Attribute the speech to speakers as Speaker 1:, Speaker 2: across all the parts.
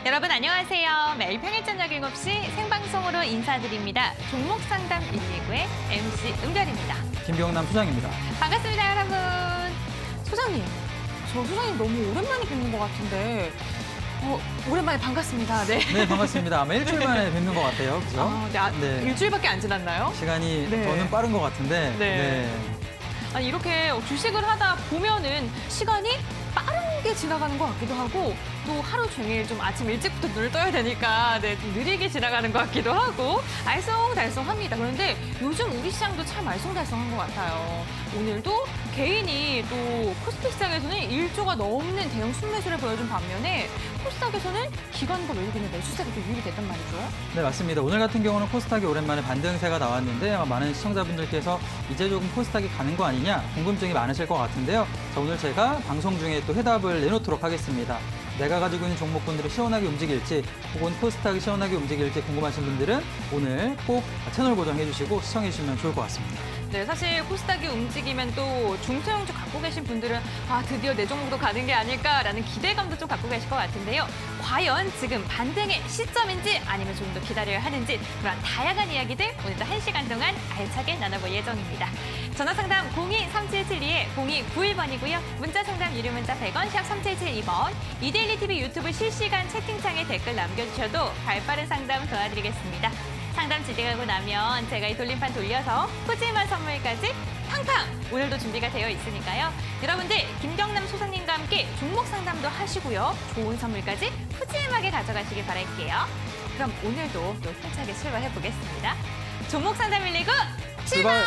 Speaker 1: 여러분 안녕하세요. 매일 평일 저녁 7시 생방송으로 인사드립니다. 종목 상담 119의 MC 은별입니다.
Speaker 2: 김경남 소장입니다.
Speaker 1: 반갑습니다, 여러분. 소장님, 저 소장님 너무 오랜만에 뵙는 것 같은데 오랜만에 반갑습니다. 네.
Speaker 2: 네, 반갑습니다. 아마 일주일 만에 뵙는 것 같아요. 그죠?
Speaker 1: 네. 일주일밖에 안 지났나요?
Speaker 2: 시간이
Speaker 1: 네.
Speaker 2: 저는 빠른 것 같은데.
Speaker 1: 네. 아니, 이렇게 주식을 하다 보면은 시간이 빠르게 지나가는 것 같기도 하고 또 하루 종일 좀 아침 일찍부터 눈을 떠야 되니까 좀 느리게 지나가는 것 같기도 하고 알쏭달쏭합니다. 그런데 요즘 우리 시장도 참 알쏭달쏭한 것 같아요. 오늘도 개인이 또 코스피 시장에서는 1조가 넘는 대형 순매수를 보여준 반면에 코스닥에서는 기관과 외국인의 매수세가 또 유입이 됐단 말이죠.
Speaker 2: 네, 맞습니다. 오늘 같은 경우는 코스닥이 오랜만에 반등세가 나왔는데 아마 많은 시청자분들께서 이제 조금 코스닥이 가는 거 아니냐 궁금증이 많으실 것 같은데요. 자, 오늘 제가 방송 중에 또 해답을 내놓도록 하겠습니다. 내가 가지고 있는 종목군들이 시원하게 움직일지 혹은 코스닥이 시원하게 움직일지 궁금하신 분들은 오늘 꼭 채널 고정해 주시고 시청해 주시면 좋을 것 같습니다.
Speaker 1: 네, 사실 코스닥이 움직이면 또 중소형주 갖고 계신 분들은 드디어 내 종목도 가는 게 아닐까라는 기대감도 좀 갖고 계실 것 같은데요. 과연 지금 반등의 시점인지 아니면 좀 더 기다려야 하는지 그런 다양한 이야기들 오늘도 1시간 동안 알차게 나눠볼 예정입니다. 전화상담 02-3772-0291번이고요. 문자상담 유료 문자 100원, 샵 3772번. 이데일리 TV 유튜브 실시간 채팅창에 댓글 남겨주셔도 발빠른 상담 도와드리겠습니다. 상담 진행하고 나면 제가 이 돌림판 돌려서 푸짐한 선물까지 팡팡! 오늘도 준비가 되어 있으니까요. 여러분들 김경남 소장님과 함께 종목 상담도 하시고요. 좋은 선물까지 푸짐하게 가져가시길 바랄게요. 그럼 오늘도 또 힘차게 출발해 보겠습니다. 종목 상담 119 출발!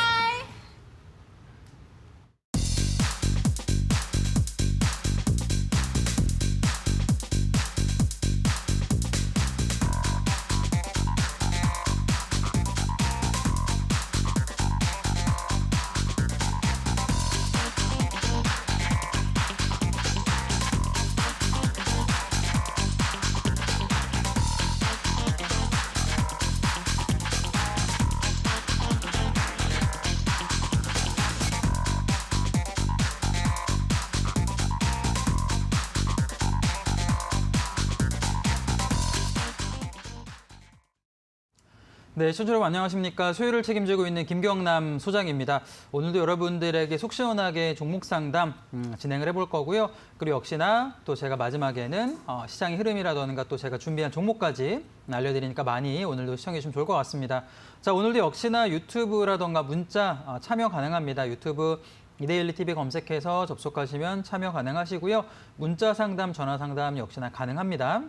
Speaker 2: 네, 시청자 여러분 안녕하십니까. 수요일을 책임지고 있는 김경남 소장입니다. 오늘도 여러분들에게 속 시원하게 종목 상담 진행을 해볼 거고요. 그리고 역시나 또 제가 마지막에는 시장의 흐름이라던가 또 제가 준비한 종목까지 알려드리니까 많이 오늘도 시청해 주시면 좋을 것 같습니다. 자, 오늘도 역시나 유튜브라던가 문자 참여 가능합니다. 유튜브 이데일리 TV 검색해서 접속하시면 참여 가능하시고요. 문자 상담, 전화 상담 역시나 가능합니다.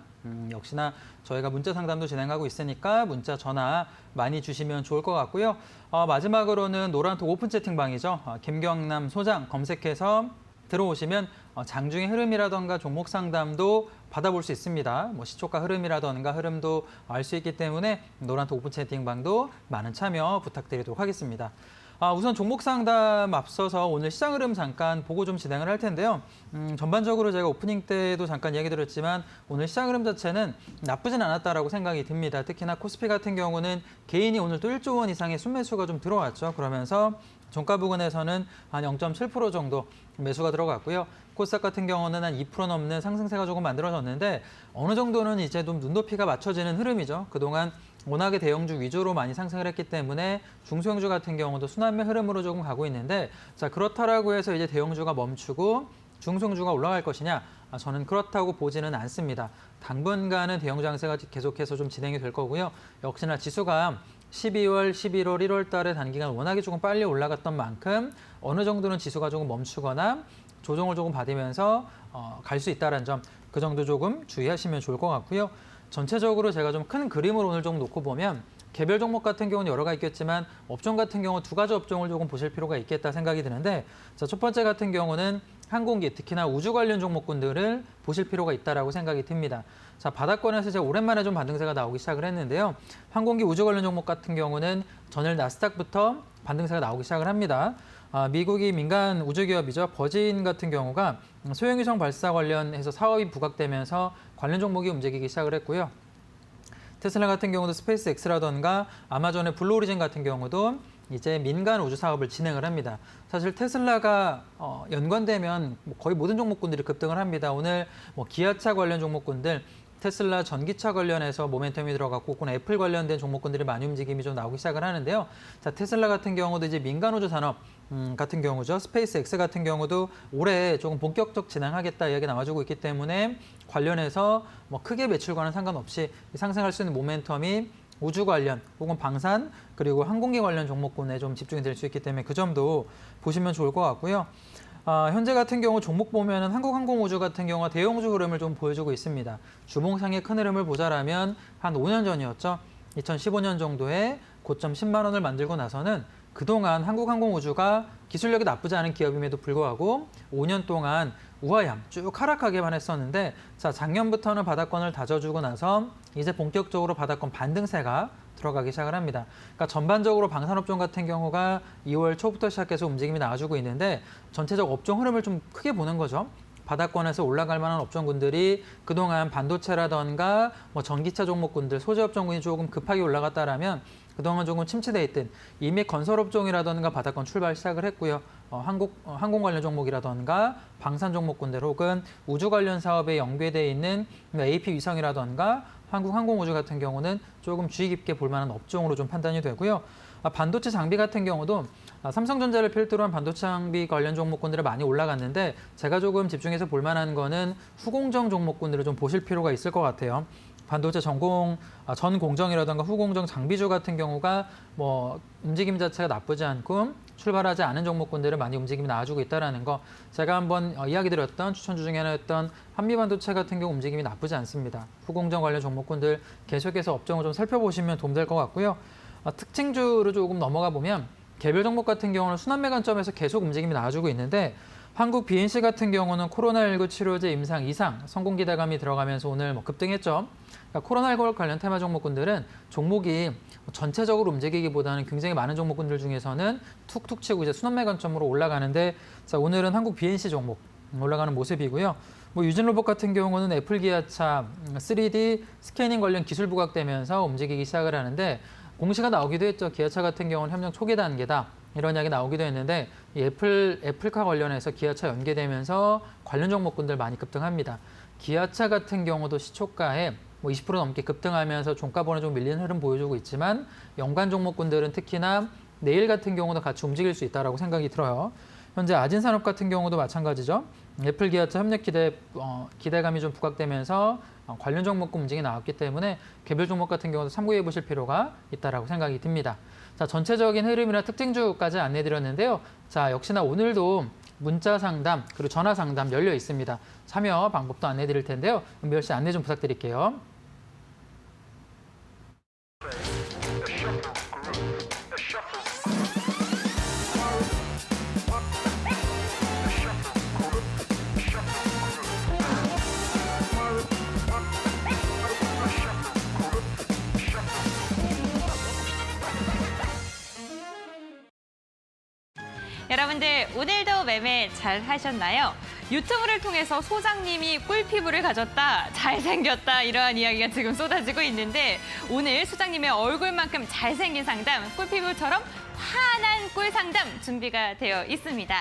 Speaker 2: 역시나 저희가 문자 상담도 진행하고 있으니까 문자, 전화 많이 주시면 좋을 것 같고요. 마지막으로는 노란톡 오픈 채팅방이죠. 김경남 소장 검색해서 들어오시면 장중의 흐름이라던가 종목 상담도 받아볼 수 있습니다. 뭐 시초가 흐름이라던가 흐름도 알 수 있기 때문에 노란톡 오픈 채팅방도 많은 참여 부탁드리도록 하겠습니다. 우선 종목 상담 앞서서 오늘 시장 흐름 잠깐 보고 좀 진행을 할 텐데요. 전반적으로 제가 오프닝 때도 잠깐 이야기 드렸지만 오늘 시장 흐름 자체는 나쁘진 않았다라고 생각이 듭니다. 특히나 코스피 같은 경우는 개인이 오늘 또 1조 원 이상의 순매수가 좀 들어왔죠. 그러면서 종가 부근에서는 한 0.7% 정도 매수가 들어갔고요. 코스닥 같은 경우는 한 2% 넘는 상승세가 조금 만들어졌는데 어느 정도는 이제 좀 눈높이가 맞춰지는 흐름이죠. 그동안 워낙에 대형주 위주로 많이 상승을 했기 때문에 중소형주 같은 경우도 순환매 흐름으로 조금 가고 있는데 자, 그렇다라고 해서 이제 대형주가 멈추고 중소형주가 올라갈 것이냐? 저는 그렇다고 보지는 않습니다. 당분간은 대형주 강세가 계속해서 좀 진행이 될 거고요. 역시나 지수가 12월, 11월, 1월 달에 단기간 워낙에 조금 빨리 올라갔던 만큼 어느 정도는 지수가 조금 멈추거나 조정을 조금 받으면서 갈 수 있다는 점, 그 정도 조금 주의하시면 좋을 것 같고요. 전체적으로 제가 좀 큰 그림을 오늘 좀 놓고 보면 개별 종목 같은 경우는 여러 가지 있겠지만 업종 같은 경우 2가지 업종을 조금 보실 필요가 있겠다 생각이 드는데 자, 첫 번째 같은 경우는 항공기, 특히나 우주 관련 종목군들을 보실 필요가 있다라고 생각이 듭니다. 자, 바닥권에서 제가 오랜만에 좀 반등세가 나오기 시작을 했는데요. 항공기 우주 관련 종목 같은 경우는 전일 나스닥부터 반등세가 나오기 시작을 합니다. 미국이 민간 우주기업이죠. 버진 같은 경우가 소형위성 발사 관련해서 사업이 부각되면서 관련 종목이 움직이기 시작을 했고요. 테슬라 같은 경우도 스페이스X라던가 아마존의 블루오리진 같은 경우도 이제 민간 우주 사업을 진행을 합니다. 사실 테슬라가 연관되면 거의 모든 종목군들이 급등을 합니다. 오늘 기아차 관련 종목군들, 테슬라 전기차 관련해서 모멘텀이 들어갔고 혹은 애플 관련된 종목군들이 많이 움직임이 좀 나오기 시작을 하는데요. 자, 테슬라 같은 경우도 이제 민간 우주 산업 같은 경우죠. 스페이스 X 같은 경우도 올해 조금 본격적 진행하겠다 이야기 나와주고 있기 때문에 관련해서 뭐 크게 매출과는 상관없이 상승할 수 있는 모멘텀이 우주 관련 혹은 방산 그리고 항공기 관련 종목군에 좀 집중이 될 수 있기 때문에 그 점도 보시면 좋을 것 같고요. 현재 같은 경우 종목 보면은 한국항공우주 같은 경우가 대형주 흐름을 좀 보여주고 있습니다. 주봉상의 큰 흐름을 보자라면 한 5년 전이었죠. 2015년 정도에 고점 10만 원을 만들고 나서는 그동안 한국항공우주가 기술력이 나쁘지 않은 기업임에도 불구하고 5년 동안 우하향 쭉 하락하게만 했었는데 자 작년부터는 바닥권을 다져주고 나서 이제 본격적으로 바닥권 반등세가 들어가기 시작을 합니다. 그러니까 전반적으로 방산업종 같은 경우가 2월 초부터 시작해서 움직임이 나와주고 있는데 전체적 업종 흐름을 좀 크게 보는 거죠. 바닥권에서 올라갈 만한 업종군들이 그동안 반도체라던가 뭐 전기차 종목군들, 소재업종군이 조금 급하게 올라갔다라면 그동안 조금 침체돼 있던 이미 건설업종이라던가 바닥권 출발 시작을 했고요. 항공 관련 종목이라던가 방산 종목군들 혹은 우주 관련 사업에 연계돼 있는 AP 위성이라던가 한국항공우주 같은 경우는 조금 주의 깊게 볼 만한 업종으로 좀 판단이 되고요. 반도체 장비 같은 경우도 삼성전자를 필두로 한 반도체 장비 관련 종목군들이 많이 올라갔는데 제가 조금 집중해서 볼 만한 거는 후공정 종목군들을 좀 보실 필요가 있을 것 같아요. 반도체 전 공정이라든가 후공정 장비주 같은 경우가 뭐 움직임 자체가 나쁘지 않고 출발하지 않은 종목군들은 많이 움직임이 나와주고 있다는 거 제가 한번 이야기 드렸던 추천주 중에 하나였던 한미반도체 같은 경우 움직임이 나쁘지 않습니다. 후공정 관련 종목군들 계속해서 업종을 좀 살펴보시면 도움될 것 같고요. 특징주로 조금 넘어가 보면 개별 종목 같은 경우는 순환매 관점에서 계속 움직임이 나와주고 있는데 한국 BNC 같은 경우는 코로나19 치료제 임상 이상 성공 기대감이 들어가면서 오늘 뭐 급등했죠. 그러니까 코로나19 관련 테마 종목군들은 종목이 전체적으로 움직이기보다는 굉장히 많은 종목군들 중에서는 툭툭 치고 이제 순환매 관점으로 올라가는데 자, 오늘은 한국 BNC 종목 올라가는 모습이고요. 뭐 유진로봇 같은 경우는 애플 기아차 3D 스캐닝 관련 기술 부각되면서 움직이기 시작을 하는데 공시가 나오기도 했죠. 기아차 같은 경우는 협력 초기 단계다. 이런 이야기 나오기도 했는데 이 애플카 관련해서 기아차 연계되면서 관련 종목군들 많이 급등합니다. 기아차 같은 경우도 시초가에 뭐 20% 넘게 급등하면서 종가보는 좀 밀리는 흐름 보여주고 있지만 연관 종목군들은 특히나 내일 같은 경우도 같이 움직일 수 있다고 생각이 들어요. 현재 아진산업 같은 경우도 마찬가지죠. 애플 기아차 협력 기대감이 좀 부각되면서 관련 종목군 움직임이 나왔기 때문에 개별 종목 같은 경우도 참고해 보실 필요가 있다고 생각이 듭니다. 자, 전체적인 흐름이나 특징주까지 안내해 드렸는데요. 자, 역시나 오늘도 문자 상담 그리고 전화 상담 열려 있습니다. 참여 방법도 안내해 드릴 텐데요. 은별 씨 안내 좀 부탁드릴게요.
Speaker 1: 여러분들 오늘도 매매 잘 하셨나요? 유튜브를 통해서 소장님이 꿀피부를 가졌다, 잘생겼다 이러한 이야기가 지금 쏟아지고 있는데 오늘 소장님의 얼굴만큼 잘생긴 상담, 꿀피부처럼 환한 꿀 상담 준비가 되어 있습니다.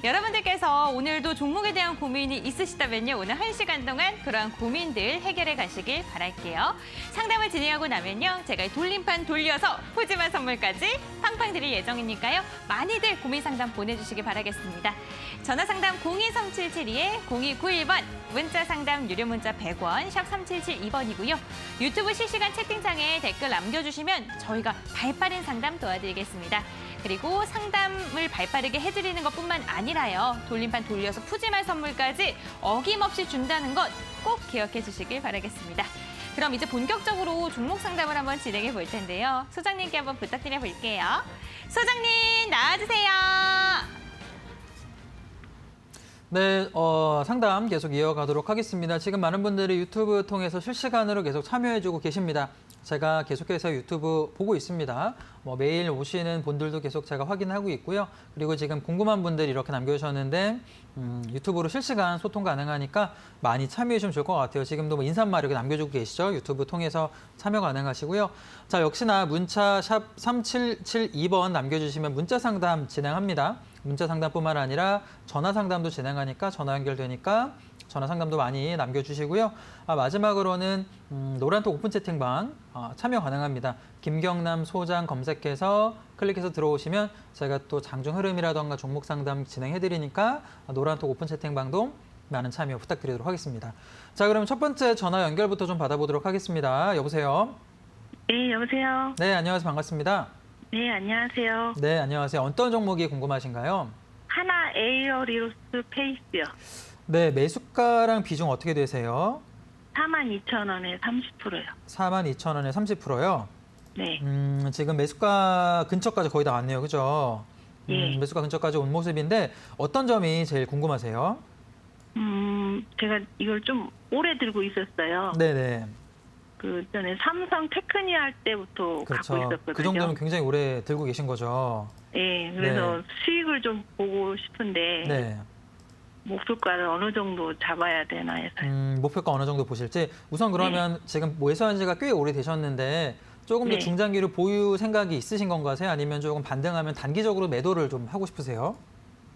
Speaker 1: 여러분들께서 오늘도 종목에 대한 고민이 있으시다면요. 오늘 1시간 동안 그러한 고민들 해결해 가시길 바랄게요. 상담을 진행하고 나면요. 제가 돌림판 돌려서 푸짐한 선물까지 팡팡 드릴 예정이니까요. 많이들 고민 상담 보내주시기 바라겠습니다. 전화 상담 02-3772-0291번, 문자 상담 유료 문자 100원, 샵 3772번이고요. 유튜브 실시간 채팅창에 댓글 남겨주시면 저희가 발빠른 상담 도와드리겠습니다. 그리고 상담을 발빠르게 해드리는 것뿐만 아니라요. 돌림판 돌려서 푸짐한 선물까지 어김없이 준다는 것 꼭 기억해 주시길 바라겠습니다. 그럼 이제 본격적으로 종목 상담을 한번 진행해 볼 텐데요. 소장님께 한번 부탁드려 볼게요. 소장님 나와주세요.
Speaker 2: 네, 상담 계속 이어가도록 하겠습니다. 지금 많은 분들이 유튜브 통해서 실시간으로 계속 참여해주고 계십니다. 제가 계속해서 유튜브 보고 있습니다. 뭐 매일 오시는 분들도 계속 제가 확인하고 있고요. 그리고 지금 궁금한 분들이 이렇게 남겨주셨는데 유튜브로 실시간 소통 가능하니까 많이 참여해 주시면 좋을 것 같아요. 지금도 뭐 인사말 이렇게 남겨주고 계시죠. 유튜브 통해서 참여 가능하시고요. 자, 역시나 문자 샵 3772번 남겨주시면 문자 상담 진행합니다. 문자 상담뿐만 아니라 전화 상담도 진행하니까 전화 연결되니까 전화 상담도 많이 남겨주시고요. 마지막으로는 노란톡 오픈 채팅방 참여 가능합니다. 김경남 소장 검색해서 클릭해서 들어오시면 제가 또 장중 흐름이라던가 종목 상담 진행해드리니까 노란톡 오픈 채팅방도 많은 참여 부탁드리도록 하겠습니다. 자, 그럼 첫 번째 전화 연결부터 좀 받아보도록 하겠습니다. 여보세요?
Speaker 3: 네, 여보세요.
Speaker 2: 네, 안녕하세요. 반갑습니다.
Speaker 3: 네, 안녕하세요.
Speaker 2: 네, 안녕하세요. 어떤 종목이 궁금하신가요?
Speaker 3: 하나 에어리로스 페이스요.
Speaker 2: 네, 매수가랑 비중 어떻게 되세요?
Speaker 3: 42,000원에 30%요.
Speaker 2: 42,000원에 30%요?
Speaker 3: 네.
Speaker 2: 지금 매수가 근처까지 거의 다 왔네요. 그죠?
Speaker 3: 예.
Speaker 2: 매수가 근처까지 온 모습인데 어떤 점이 제일 궁금하세요?
Speaker 3: 제가 이걸 좀 오래 들고 있었어요.
Speaker 2: 네네.
Speaker 3: 그 전에 삼성 테크니 할 때부터
Speaker 2: 그렇죠.
Speaker 3: 갖고 있었거든요.
Speaker 2: 그 정도면 굉장히 오래 들고 계신 거죠.
Speaker 3: 네, 그래서
Speaker 2: 네.
Speaker 3: 수익을 좀 보고 싶은데
Speaker 2: 네.
Speaker 3: 목표가를 어느 정도 잡아야 되나 해서요.
Speaker 2: 목표가 어느 정도 보실지. 우선 그러면 지금 매수한 지가 꽤 오래 되셨는데 조금 더
Speaker 3: 네.
Speaker 2: 중장기로 보유 생각이 있으신 건가요? 아니면 조금 반등하면 단기적으로 매도를 좀 하고 싶으세요?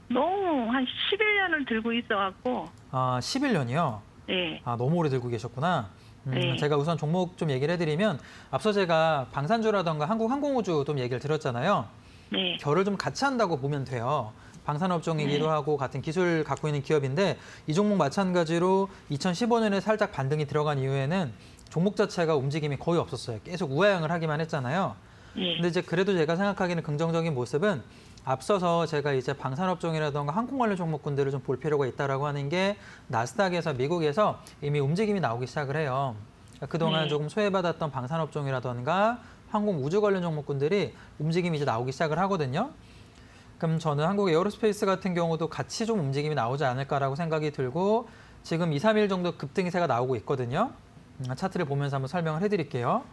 Speaker 3: 너무 한 11년을 들고 있어갖고
Speaker 2: 11년이요?
Speaker 3: 네,
Speaker 2: 너무 오래 들고 계셨구나.
Speaker 3: 네.
Speaker 2: 제가 우선 종목 좀 얘기를 해드리면 앞서 제가 방산주라던가 한국항공우주 좀 얘기를 드렸잖아요.
Speaker 3: 네,
Speaker 2: 결을 좀 같이 한다고 보면 돼요. 방산업종이기도
Speaker 3: 네.
Speaker 2: 하고 같은 기술 갖고 있는 기업인데 이 종목 마찬가지로 2015년에 살짝 반등이 들어간 이후에는 종목 자체가 움직임이 거의 없었어요. 계속 우하향을 하기만 했잖아요.
Speaker 3: 네.
Speaker 2: 근데 이제 그래도 제가 생각하기에는 긍정적인 모습은 앞서서 제가 이제 방산업종이라던가 항공 관련 종목군들을 좀 볼 필요가 있다라고 하는 게 나스닥에서 미국에서 이미 움직임이 나오기 시작을 해요. 그러니까 그동안
Speaker 3: 네.
Speaker 2: 조금 소외받았던 방산업종이라던가 항공 우주 관련 종목군들이 움직임이 이제 나오기 시작을 하거든요. 그럼 저는 한국 에어로스페이스 같은 경우도 같이 좀 움직임이 나오지 않을까라고 생각이 들고 지금 2, 3일 정도 급등세가 나오고 있거든요. 차트를 보면서 한번 설명을 해드릴게요.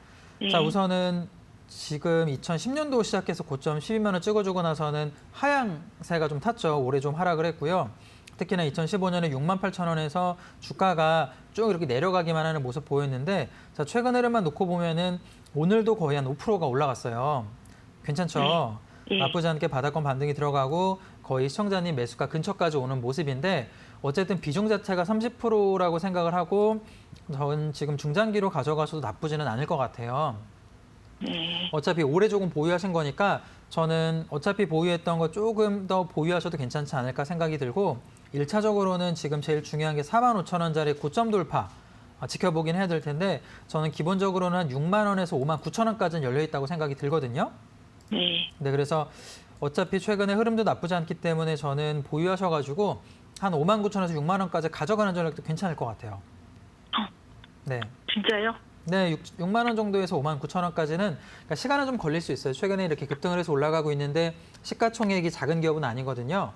Speaker 3: 네.
Speaker 2: 자, 우선은 지금 2010년도 시작해서 고점 12만 원 찍어주고 나서는 하향세가 좀 탔죠. 올해 좀 하락을 했고요. 특히나 2015년에 6만 8천 원에서 주가가 쭉 이렇게 내려가기만 하는 모습 보였는데 자, 최근 흐름만 놓고 보면은 오늘도 거의 한 5%가 올라갔어요. 괜찮죠?
Speaker 3: 네.
Speaker 2: 나쁘지 않게 바닥권 반등이 들어가고 거의 시청자님 매수가 근처까지 오는 모습인데 어쨌든 비중 자체가 30%라고 생각을 하고 저는 지금 중장기로 가져가셔도 나쁘지는 않을 것 같아요.
Speaker 3: 네.
Speaker 2: 어차피 오래 조금 보유하신 거니까 저는 어차피 보유했던 거 조금 더 보유하셔도 괜찮지 않을까 생각이 들고 1차적으로는 지금 제일 중요한 게 45,000원짜리 고점 돌파 지켜보긴 해야 될 텐데 저는 기본적으로는 한 6만 원에서 5만 9천 원까지는 열려 있다고 생각이 들거든요.
Speaker 3: 네.
Speaker 2: 네, 그래서 어차피 최근에 흐름도 나쁘지 않기 때문에 저는 보유하셔가지고 한 5만 9천 원에서 6만 원까지 가져가는 전략도 괜찮을 것 같아요. 네.
Speaker 3: 진짜요?
Speaker 2: 네, 6만 원 정도에서 5만 9천 원까지는 그러니까 시간은 좀 걸릴 수 있어요. 최근에 이렇게 급등을 해서 올라가고 있는데 시가총액이 작은 기업은 아니거든요.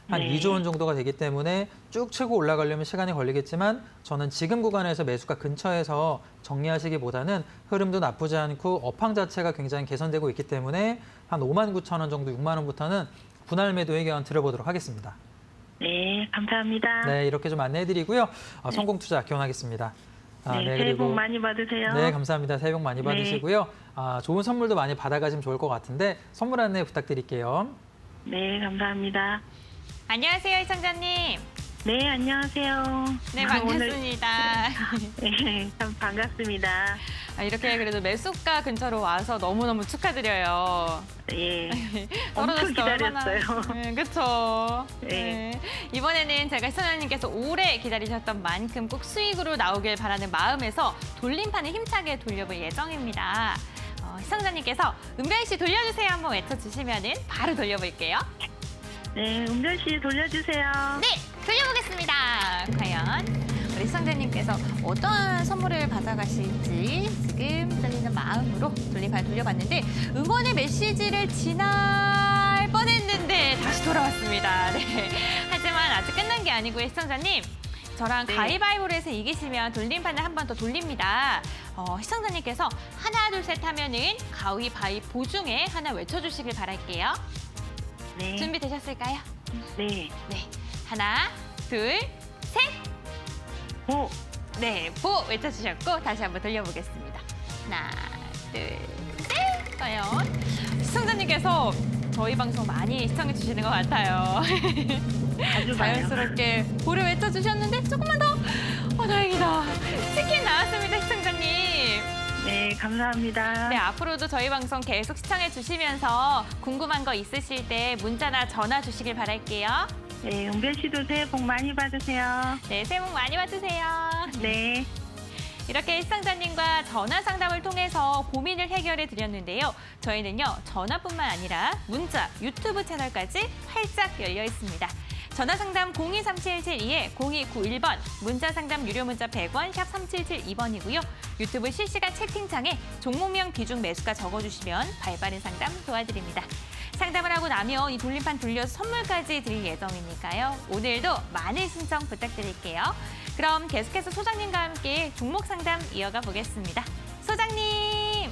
Speaker 2: 한
Speaker 3: 네.
Speaker 2: 2조 원 정도가 되기 때문에 쭉 치고 올라가려면 시간이 걸리겠지만 저는 지금 구간에서 매수가 근처에서 정리하시기보다는 흐름도 나쁘지 않고 업황 자체가 굉장히 개선되고 있기 때문에 한 5만 9천 원 정도 6만 원부터는 분할 매도 의견 들어보도록 하겠습니다.
Speaker 3: 네, 감사합니다.
Speaker 2: 네, 이렇게 좀 안내해드리고요. 성공 투자 기원하겠습니다.
Speaker 3: 네, 새해 복 많이 받으세요.
Speaker 2: 네, 감사합니다. 새해 복 많이
Speaker 3: 네.
Speaker 2: 받으시고요. 좋은 선물도 많이 받아가시면 좋을 것 같은데 선물 안내 부탁드릴게요.
Speaker 3: 네, 감사합니다.
Speaker 1: 안녕하세요, 시청자님.
Speaker 3: 네, 안녕하세요.
Speaker 1: 네,
Speaker 3: 오늘
Speaker 1: 반갑습니다.
Speaker 3: 네, 참 반갑습니다.
Speaker 1: 이렇게 그래도 매수가 근처로 와서 너무너무 축하드려요.
Speaker 3: 예, 엄청 기다렸어요.
Speaker 1: 그렇죠.
Speaker 3: 네.
Speaker 1: 이번에는 제가 시청자님께서 오래 기다리셨던 만큼 꼭 수익으로 나오길 바라는 마음에서 돌림판을 힘차게 돌려볼 예정입니다. 시청자님께서 은별 씨 돌려주세요 한번 외쳐주시면은 바로 돌려볼게요.
Speaker 3: 네, 은별 씨 돌려주세요.
Speaker 1: 네, 돌려보겠습니다. 과연 우리 시청자님께서 어떤 선물을 받아가실지 지금 떨리는 마음으로 돌림판 돌려봤는데 응원의 메시지를 지날 뻔했는데 다시 돌아왔습니다. 네. 하지만 아직 끝난 게 아니고요, 시청자님. 저랑
Speaker 3: 네.
Speaker 1: 가위바위보를 해서 이기시면 돌림판을 한 번 더 돌립니다. 시청자님께서 하나, 둘, 셋 하면은 가위바위보 중에 하나 외쳐주시길 바랄게요.
Speaker 3: 네,
Speaker 1: 준비되셨을까요?
Speaker 3: 네,
Speaker 1: 네. 하나, 둘, 셋.
Speaker 3: 오,
Speaker 1: 네, 보 외쳐주셨고 다시 한번 돌려보겠습니다. 하나, 둘, 셋. 과연 시청자님께서 저희 방송 많이 시청해 주시는 것 같아요.
Speaker 3: 아주 많아요.
Speaker 1: 자연스럽게 고를 외쳐주셨는데 조금만 더. 다행이다. 치킨 나왔습니다, 시청자님.
Speaker 3: 네, 감사합니다.
Speaker 1: 네, 앞으로도 저희 방송 계속 시청해 주시면서 궁금한 거 있으실 때 문자나 전화 주시길 바랄게요.
Speaker 3: 네, 은별 씨도 새해 복 많이 받으세요.
Speaker 1: 네, 새해 복 많이 받으세요.
Speaker 3: 네.
Speaker 1: 이렇게 시청자님과 전화 상담을 통해서 고민을 해결해 드렸는데요. 저희는요, 전화뿐만 아니라 문자, 유튜브 채널까지 활짝 열려 있습니다. 전화 상담 023772-0291번, 문자 상담 유료 문자 100원, 샵 3772번이고요. 유튜브 실시간 채팅창에 종목명 비중 매수가 적어주시면 발빠른 상담 도와드립니다. 상담을 하고 나면 이 돌림판 돌려서 선물까지 드릴 예정이니까요. 오늘도 많은 신청 부탁드릴게요. 그럼 계속해서 소장님과 함께 종목 상담 이어가 보겠습니다. 소장님!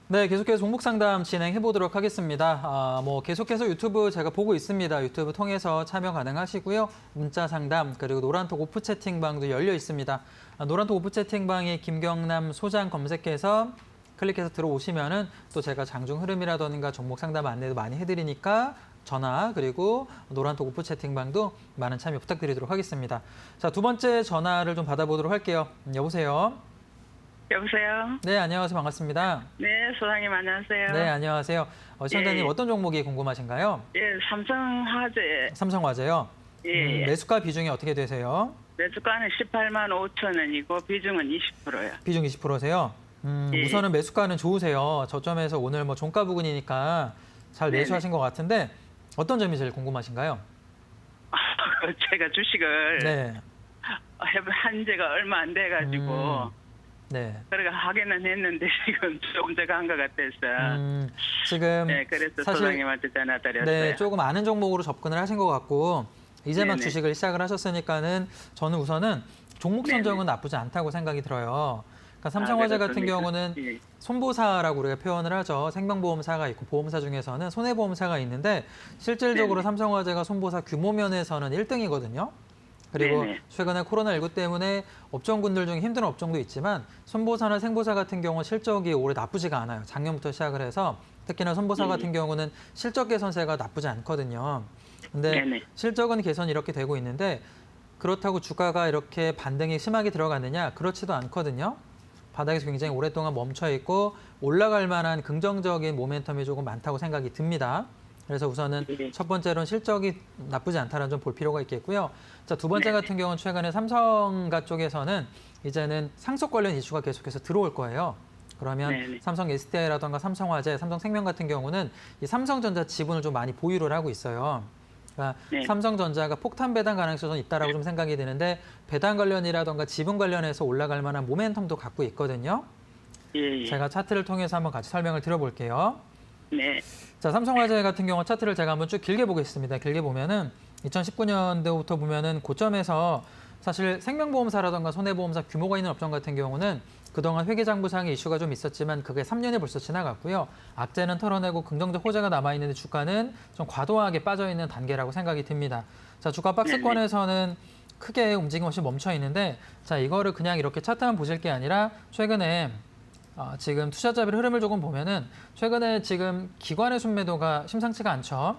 Speaker 2: 네, 계속해서 종목 상담 진행해 보도록 하겠습니다. 계속해서 유튜브 제가 보고 있습니다. 유튜브 통해서 참여 가능하시고요. 문자 상담 그리고 노란톡 오프 채팅방도 열려 있습니다. 노란톡 오프 채팅방에 김경남 소장 검색해서 클릭해서 들어오시면은 또 제가 장중 흐름이라든가 종목 상담 안내도 많이 해드리니까 전화 그리고 노란톡 오프 채팅방도 많은 참여 부탁드리도록 하겠습니다. 자, 두 번째 전화를 좀 받아보도록 할게요. 여보세요.
Speaker 4: 여보세요?
Speaker 2: 네, 안녕하세요. 반갑습니다.
Speaker 4: 네, 소장님 안녕하세요.
Speaker 2: 네, 안녕하세요. 시청자님
Speaker 4: 예.
Speaker 2: 어떤 종목이 궁금하신가요?
Speaker 4: 예, 삼성화재.
Speaker 2: 삼성화재요.
Speaker 4: 예, 예.
Speaker 2: 매수가 비중이 어떻게 되세요?
Speaker 4: 매수가는 18만 5천 원이고 비중은 20%요.
Speaker 2: 비중 20%세요.
Speaker 4: 예.
Speaker 2: 우선은 매수가는 좋으세요. 저점에서 오늘 종가 부근이니까 잘
Speaker 4: 네네.
Speaker 2: 매수하신 것 같은데 어떤 점이 제일 궁금하신가요?
Speaker 4: 제가 주식을
Speaker 2: 네.
Speaker 4: 한 지가 얼마 안 돼가지고
Speaker 2: 네.
Speaker 4: 그러니까 하기는 했는데 지금 조금 더 간 것 같아서
Speaker 2: 지금
Speaker 4: 네, 그래서
Speaker 2: 사실
Speaker 4: 소장님한테 전화 드렸어요.
Speaker 2: 네, 조금 아는 종목으로 접근을 하신 것 같고 이제 막
Speaker 4: 네네.
Speaker 2: 주식을 시작을 하셨으니까는 저는 우선은 종목
Speaker 4: 네네.
Speaker 2: 선정은 나쁘지 않다고 생각이 들어요. 그러니까 삼성화재 같은
Speaker 4: 그렇습니까?
Speaker 2: 경우는
Speaker 4: 예.
Speaker 2: 손보사라고 우리가 표현을 하죠. 생명보험사가 있고 보험사 중에서는 손해보험사가 있는데 실질적으로
Speaker 4: 네네.
Speaker 2: 삼성화재가 손보사 규모 면에서는 1등이거든요. 그리고
Speaker 4: 네네.
Speaker 2: 최근에 코로나19 때문에 업종군들 중에 힘든 업종도 있지만 손보사나 생보사 같은 경우는 실적이 올해 나쁘지가 않아요. 작년부터 시작을 해서 특히나 손보사 같은 경우는 실적 개선세가 나쁘지 않거든요. 근데
Speaker 4: 네네.
Speaker 2: 실적은 개선이 이렇게 되고 있는데 그렇다고 주가가 이렇게 반등이 심하게 들어가느냐? 그렇지도 않거든요. 바닥에서 굉장히 오랫동안 멈춰 있고 올라갈 만한 긍정적인 모멘텀이 조금 많다고 생각이 듭니다. 그래서 우선은
Speaker 4: 네.
Speaker 2: 첫 번째로는 실적이 나쁘지 않다는 점 볼 필요가 있겠고요. 자, 두 번째
Speaker 4: 네.
Speaker 2: 같은 경우는 최근에 삼성가 쪽에서는 이제는 상속 관련 이슈가 계속해서 들어올 거예요. 그러면
Speaker 4: 네네.
Speaker 2: 삼성 SDI라든가 삼성화재, 삼성생명 같은 경우는 이 삼성전자 지분을 좀 많이 보유를 하고 있어요. 그러니까
Speaker 4: 네.
Speaker 2: 삼성전자가 폭탄 배당 가능성이 있다라고 좀 생각이 드는데 배당 관련이라든가 지분 관련해서 올라갈 만한 모멘텀도 갖고 있거든요.
Speaker 4: 예, 예.
Speaker 2: 제가 차트를 통해서 한번 같이 설명을 드려볼게요.
Speaker 4: 네.
Speaker 2: 자, 삼성화재 같은 경우 차트를 제가 한번 쭉 길게 보겠습니다. 길게 보면은 2019년도부터 보면은 고점에서 사실 생명보험사라든가 손해보험사 규모가 있는 업종 같은 경우는 그동안 회계장부상의 이슈가 좀 있었지만 그게 3년이 벌써 지나갔고요. 악재는 털어내고 긍정적 호재가 남아있는데 주가는 좀 과도하게 빠져있는 단계라고 생각이 듭니다. 자, 주가 박스권에서는 크게 움직임 없이 멈춰 있는데 자, 이거를 그냥 이렇게 차트만 보실 게 아니라 최근에 지금 투자자별 흐름을 조금 보면은 최근에 지금 기관의 순매도가 심상치가 않죠.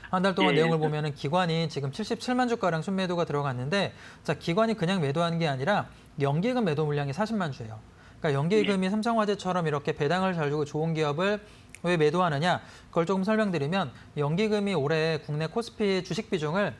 Speaker 2: 한 달 동안
Speaker 4: 예.
Speaker 2: 내용을 보면은 기관이 지금 77만 주가량 순매도가 들어갔는데 자, 기관이 그냥 매도한 게 아니라 연기금 매도 물량이 40만 주예요. 그러니까 연기금이 삼성화재처럼 이렇게 배당을 잘 주고 좋은 기업을 왜 매도하느냐? 그걸 조금 설명드리면 연기금이 올해 국내 코스피 주식 비중을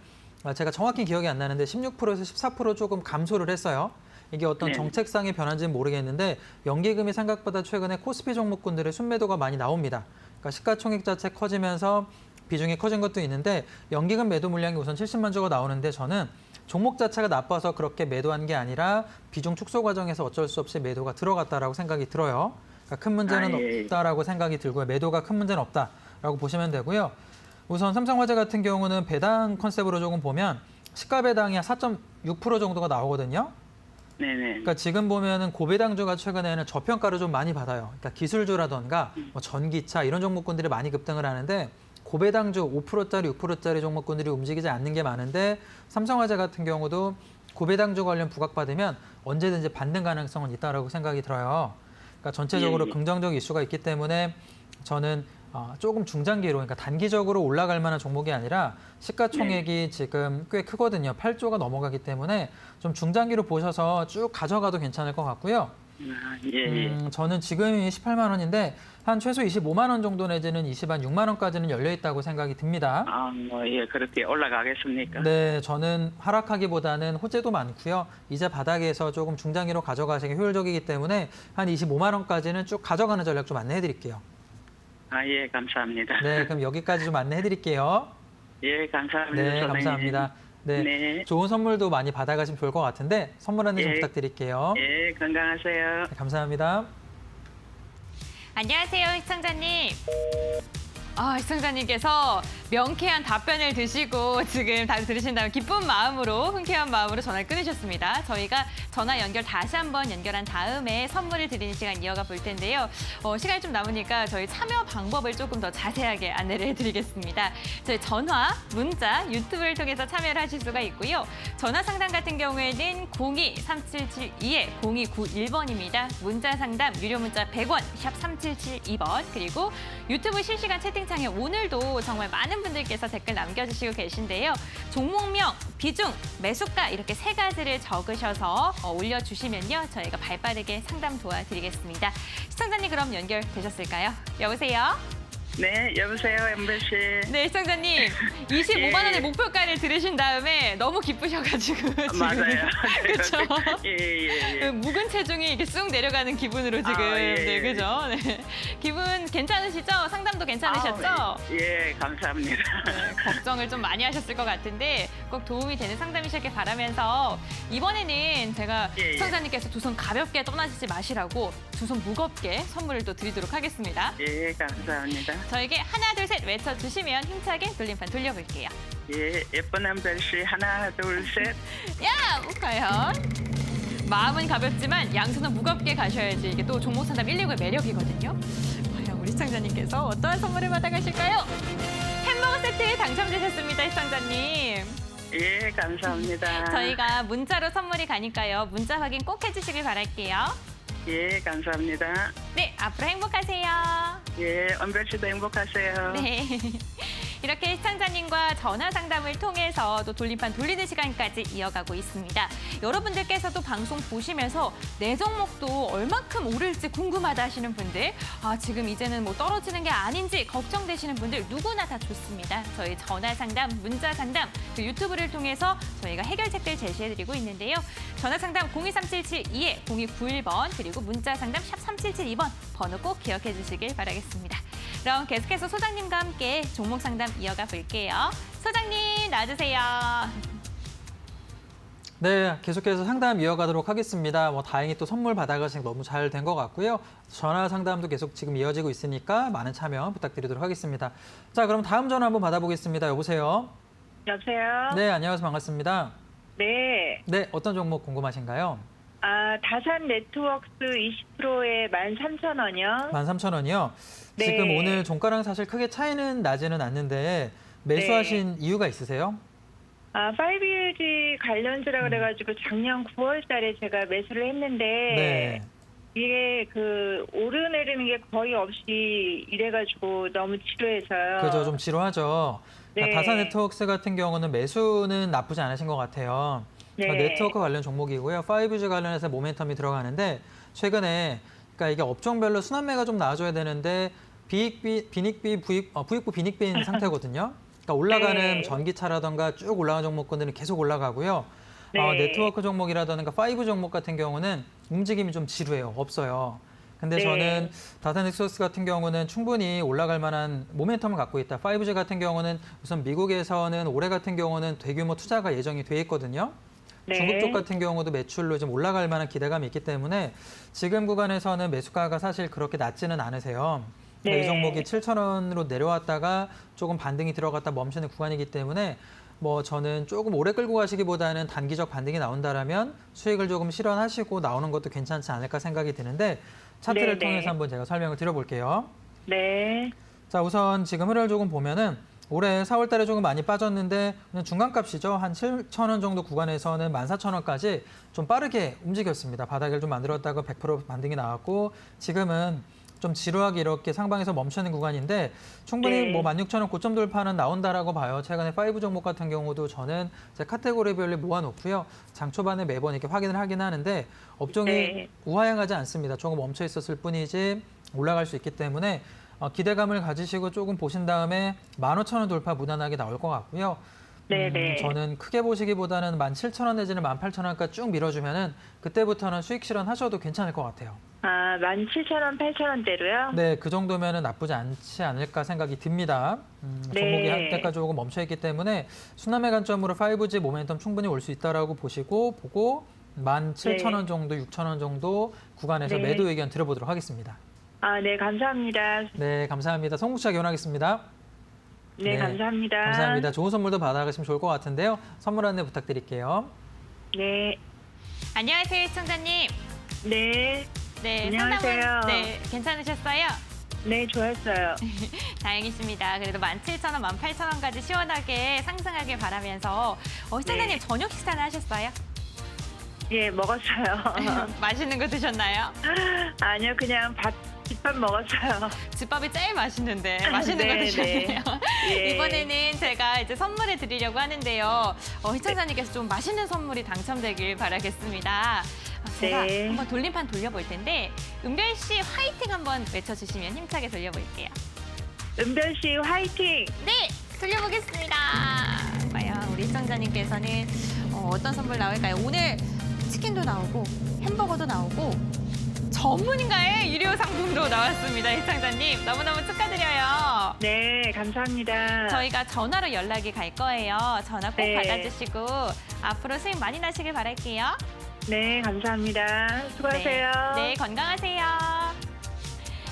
Speaker 2: 제가 정확히 기억이 안 나는데 16%에서 14% 조금 감소를 했어요. 이게 어떤
Speaker 4: 네.
Speaker 2: 정책상의 변화인지는 모르겠는데 연기금이 생각보다 최근에 코스피 종목군들의 순매도가 많이 나옵니다. 그러니까 시가총액 자체 커지면서 비중이 커진 것도 있는데 연기금 매도 물량이 우선 70만 주가 나오는데 저는 종목 자체가 나빠서 그렇게 매도한 게 아니라 비중 축소 과정에서 어쩔 수 없이 매도가 들어갔다라고 생각이 들어요. 그러니까 큰 문제는
Speaker 4: 예.
Speaker 2: 없다라고 생각이 들고요. 매도가 큰 문제는 없다라고 보시면 되고요. 우선 삼성화재 같은 경우는 배당 컨셉으로 조금 보면 시가 배당이 한 4.6% 정도가 나오거든요.
Speaker 4: 네네.
Speaker 2: 그러니까 지금 보면은 고배당주가 최근에는 저평가를 좀 많이 받아요. 그러니까 기술주라던가 뭐 전기차 이런 종목군들이 많이 급등을 하는데 고배당주 5%짜리, 6%짜리 종목군들이 움직이지 않는 게 많은데 삼성화재 같은 경우도 고배당주 관련 부각받으면 언제든지 반등 가능성은 있다라고 생각이 들어요. 그러니까 전체적으로
Speaker 4: 예.
Speaker 2: 긍정적 이슈가 있기 때문에 저는 조금 중장기로, 그러니까 단기적으로 올라갈 만한 종목이 아니라 시가총액이 지금 꽤 크거든요. 8조가 넘어가기 때문에 좀 중장기로 보셔서 쭉 가져가도 괜찮을 것 같고요. 저는 지금이 18만 원인데 한 최소 25만 원 정도 내지는 26만 원까지는 열려 있다고 생각이 듭니다.
Speaker 4: 그렇게 올라가겠습니까?
Speaker 2: 네, 저는 하락하기보다는 호재도 많고요. 이제 바닥에서 조금 중장기로 가져가시기 효율적이기 때문에 한 25만 원까지는 쭉 가져가는 전략 좀 안내해 드릴게요.
Speaker 4: 예, 감사합니다.
Speaker 2: 네, 그럼 여기까지 좀 안내해 드릴게요.
Speaker 4: 예, 감사합니다.
Speaker 2: 네,
Speaker 4: 선생님.
Speaker 2: 감사합니다. 네,
Speaker 4: 네.
Speaker 2: 좋은 선물도 많이 받아가시면 좋을 것 같은데 선물 안내 좀
Speaker 4: 예.
Speaker 2: 부탁드릴게요.
Speaker 4: 예, 건강하세요.
Speaker 2: 네, 감사합니다.
Speaker 1: 안녕하세요, 시청자님. 시청자님께서 명쾌한 답변을 드시고 지금 답 들으신 다음에 기쁜 마음으로, 흔쾌한 마음으로 전화를 끊으셨습니다. 저희가 전화 연결 다시 한번 연결한 다음에 선물을 드리는 시간 이어가 볼 텐데요. 시간이 좀 남으니까 저희 참여 방법을 조금 더 자세하게 안내를 해드리겠습니다. 저희 전화, 문자, 유튜브를 통해서 참여를 하실 수가 있고요. 전화 상담 같은 경우에는 02-3772-0291번입니다. 문자 상담, 유료 문자 100원, 샵 3772번, 그리고 유튜브 실시간 채팅창에 오늘도 정말 많은 분들께서 댓글 남겨주시고 계신데요. 종목명, 비중, 매수가 이렇게 세 가지를 적으셔서 올려주시면요. 저희가 발빠르게 상담 도와드리겠습니다. 시청자님 그럼 연결되셨을까요? 여보세요?
Speaker 4: 네, 여보세요, 엠베 씨.
Speaker 1: 네, 시청자님 25만 원의 목표가를 들으신 다음에 너무 기쁘셔가지고 지금
Speaker 4: 맞아요.
Speaker 1: 그렇죠?
Speaker 4: 예.
Speaker 1: 묵은 체중이 이렇게 쑥 내려가는 기분으로 지금
Speaker 4: 예.
Speaker 1: 네, 그죠? 네. 기분 괜찮으시죠? 상담도 괜찮으셨죠?
Speaker 4: 예, 감사합니다.
Speaker 1: 네, 걱정을 좀 많이 하셨을 것 같은데 꼭 도움이 되는 상담이셨길 바라면서 이번에는 제가
Speaker 4: 예.
Speaker 1: 시청자님께서 두 손 가볍게 떠나시지 마시라고 두 손 무겁게 선물을 또 드리도록 하겠습니다.
Speaker 4: 예, 감사합니다.
Speaker 1: 저에게 하나, 둘, 셋 외쳐주시면 힘차게 돌림판 돌려볼게요.
Speaker 4: 예, 예쁜 엠베 씨 하나, 둘, 셋.
Speaker 1: 야! 과연? 마음은 가볍지만 양손은 무겁게 가셔야지 이게 또 종목 상담 119의 매력이거든요. 과연 우리 시청자님께서 어떠한 선물을 받아가실까요? 햄버거 세트 당첨되셨습니다, 시청자님.
Speaker 4: 예, 감사합니다.
Speaker 1: 저희가 문자로 선물이 가니까요. 문자 확인 꼭 해주시길 바랄게요.
Speaker 4: 예, 감사합니다.
Speaker 1: 네, 앞으로 행복하세요.
Speaker 4: 예, 엠베 씨도 행복하세요.
Speaker 1: 네. 이렇게 시청자님과 전화 상담을 통해서 또 돌림판 돌리는 시간까지 이어가고 있습니다. 여러분들께서도 방송 보시면서 내 종목도 얼만큼 오를지 궁금하다 하시는 분들, 지금 이제는 뭐 떨어지는 게 아닌지 걱정되시는 분들 누구나 다 좋습니다. 저희 전화 상담, 문자 상담, 그 유튜브를 통해서 저희가 해결책들 제시해드리고 있는데요. 전화 상담 02372-0291번 그리고 문자 상담 샵 3772번 번호 꼭 기억해 주시길 바라겠습니다. 그럼 계속해서 소장님과 함께 종목 상담 이어가 볼게요. 소장님 나와주세요.
Speaker 2: 네, 계속해서 상담 이어가도록 하겠습니다. 다행히 또 선물 받아가시는 거 너무 잘 된 것 같고요. 전화 상담도 계속 지금 이어지고 있으니까 많은 참여 부탁드리도록 하겠습니다. 자, 그럼 다음 전화 한번 받아보겠습니다. 여보세요?
Speaker 3: 여보세요?
Speaker 2: 네, 안녕하세요. 반갑습니다.
Speaker 3: 네.
Speaker 2: 네, 어떤 종목 궁금하신가요?
Speaker 3: 다산 네트워크스 20%에 13,000원이요.
Speaker 2: 13,000원이요?
Speaker 3: 네.
Speaker 2: 지금 오늘 종가랑 사실 크게 차이는 나지는 않는데 매수하신 이유가 있으세요?
Speaker 3: 5G 관련주라 그래가지고 작년 9월 달에 제가 매수를 했는데
Speaker 2: 네.
Speaker 3: 이게 오르내리는 게 거의 없이 이래가지고 너무 지루해서요.
Speaker 2: 그죠, 좀 지루하죠.
Speaker 3: 네.
Speaker 2: 다산 네트워크스 같은 경우는 매수는 나쁘지 않으신 것 같아요.
Speaker 3: 네.
Speaker 2: 네트워크 관련 종목이고요. 5G 관련해서 모멘텀이 들어가는데 최근에 그러니까 이게 업종별로 순환매가 좀 나와줘야 되는데 부익부 빈익빈 상태거든요. 그러니까 올라가는
Speaker 3: 네.
Speaker 2: 전기차라던가 쭉 올라가는 종목군들은 계속 올라가고요.
Speaker 3: 네.
Speaker 2: 네트워크 종목이라던가 5 종목 같은 경우는 움직임이 좀 지루해요. 없어요. 근데
Speaker 3: 네.
Speaker 2: 저는 다산 넥서스 같은 경우는 충분히 올라갈 만한 모멘텀을 갖고 있다. 5G 같은 경우는 우선 미국에서는 올해 같은 경우는 대규모 투자가 예정이 돼 있거든요.
Speaker 3: 네.
Speaker 2: 중국 쪽 같은 경우도 매출로 좀 올라갈 만한 기대감이 있기 때문에 지금 구간에서는 매수가가 사실 그렇게 낮지는 않으세요.
Speaker 3: 네.
Speaker 2: 이 종목이 7,000원으로 내려왔다가 조금 반등이 들어갔다 멈추는 구간이기 때문에 저는 조금 오래 끌고 가시기보다는 단기적 반등이 나온다라면 수익을 조금 실현하시고 나오는 것도 괜찮지 않을까 생각이 드는데 차트를
Speaker 3: 네, 네.
Speaker 2: 통해서 한번 제가 설명을 드려볼게요.
Speaker 3: 네.
Speaker 2: 자, 우선 지금 흐름을 조금 보면은 올해 4월 달에 조금 많이 빠졌는데 그냥 중간값이죠. 한 7,000원 정도 구간에서는 14,000원까지 좀 빠르게 움직였습니다. 바닥을 좀 만들었다가 100% 반등이 나왔고 지금은 좀 지루하게 이렇게 상방에서 멈추는 구간인데 충분히
Speaker 3: 네.
Speaker 2: 뭐 16,000원 고점 돌파는 나온다라고 봐요. 최근에 5 종목 같은 경우도 저는 제 카테고리별로 모아놓고요. 장 초반에 매번 이렇게 확인을 하긴 하는데 업종이
Speaker 3: 네.
Speaker 2: 우하향하지 않습니다. 조금 멈춰 있었을 뿐이지 올라갈 수 있기 때문에 기대감을 가지시고 조금 보신 다음에 15,000원 돌파 무난하게 나올 것 같고요.
Speaker 3: 네네.
Speaker 2: 저는 크게 보시기보다는 17,000원 내지는 18,000원까지 쭉 밀어주면은 그때부터는 수익 실현하셔도 괜찮을 것 같아요.
Speaker 3: 아, 17,000원, 8,000원대로요?
Speaker 2: 네, 그 정도면은 나쁘지 않지 않을까 생각이 듭니다. 종목이
Speaker 3: 네.
Speaker 2: 한때까지 조금 멈춰있기 때문에 순환매 관점으로 5G 모멘텀 충분히 올 수 있다라고 보고 17,000원 정도, 6,000원 정도 구간에서
Speaker 3: 네.
Speaker 2: 매도 의견 들어보도록 하겠습니다.
Speaker 3: 아, 네, 감사합니다.
Speaker 2: 네, 감사합니다. 송국차 기원하겠습니다.
Speaker 3: 네,
Speaker 2: 네,
Speaker 3: 감사합니다.
Speaker 2: 감사합니다. 좋은 선물도 받아가시면 좋을 것 같은데요. 선물 안내 부탁드릴게요.
Speaker 3: 네,
Speaker 1: 안녕하세요, 시청자님.
Speaker 3: 네,
Speaker 1: 네,
Speaker 3: 안녕하세요.
Speaker 1: 상담은 네, 괜찮으셨어요?
Speaker 3: 네, 좋았어요.
Speaker 1: 다행이십니다. 그래도 17,000원, 18,000원까지 시원하게 상승하길 바라면서 시청자님
Speaker 3: 네.
Speaker 1: 저녁 식사는 하셨어요?
Speaker 3: 예, 먹었어요.
Speaker 1: 맛있는 거 드셨나요?
Speaker 3: 아니요, 그냥 집밥 먹었어요.
Speaker 1: 집밥이 제일 맛있는데 맛있는
Speaker 3: 네,
Speaker 1: 거 드셨네요.
Speaker 3: 예.
Speaker 1: 이번에는 제가 이제 선물을 드리려고 하는데요. 시청자님께서 좀 맛있는 선물이 당첨되길 바라겠습니다. 제가
Speaker 3: 네.
Speaker 1: 한번 돌림판 돌려볼 텐데 은별 씨 화이팅 한번 외쳐주시면 힘차게 돌려볼게요.
Speaker 3: 은별 씨 화이팅!
Speaker 1: 네, 돌려보겠습니다. 과연 우리 시청자님께서는 어떤 선물 나올까요? 오늘 치킨도 나오고 햄버거도 나오고 전문가의 유료 상품도 나왔습니다. 시청자님 너무너무 축하드려요.
Speaker 3: 네, 감사합니다.
Speaker 1: 저희가 전화로 연락이 갈 거예요. 전화 꼭
Speaker 3: 네.
Speaker 1: 받아주시고 앞으로 수익 많이 나시길 바랄게요.
Speaker 3: 네, 감사합니다. 수고하세요.
Speaker 1: 네, 건강하세요.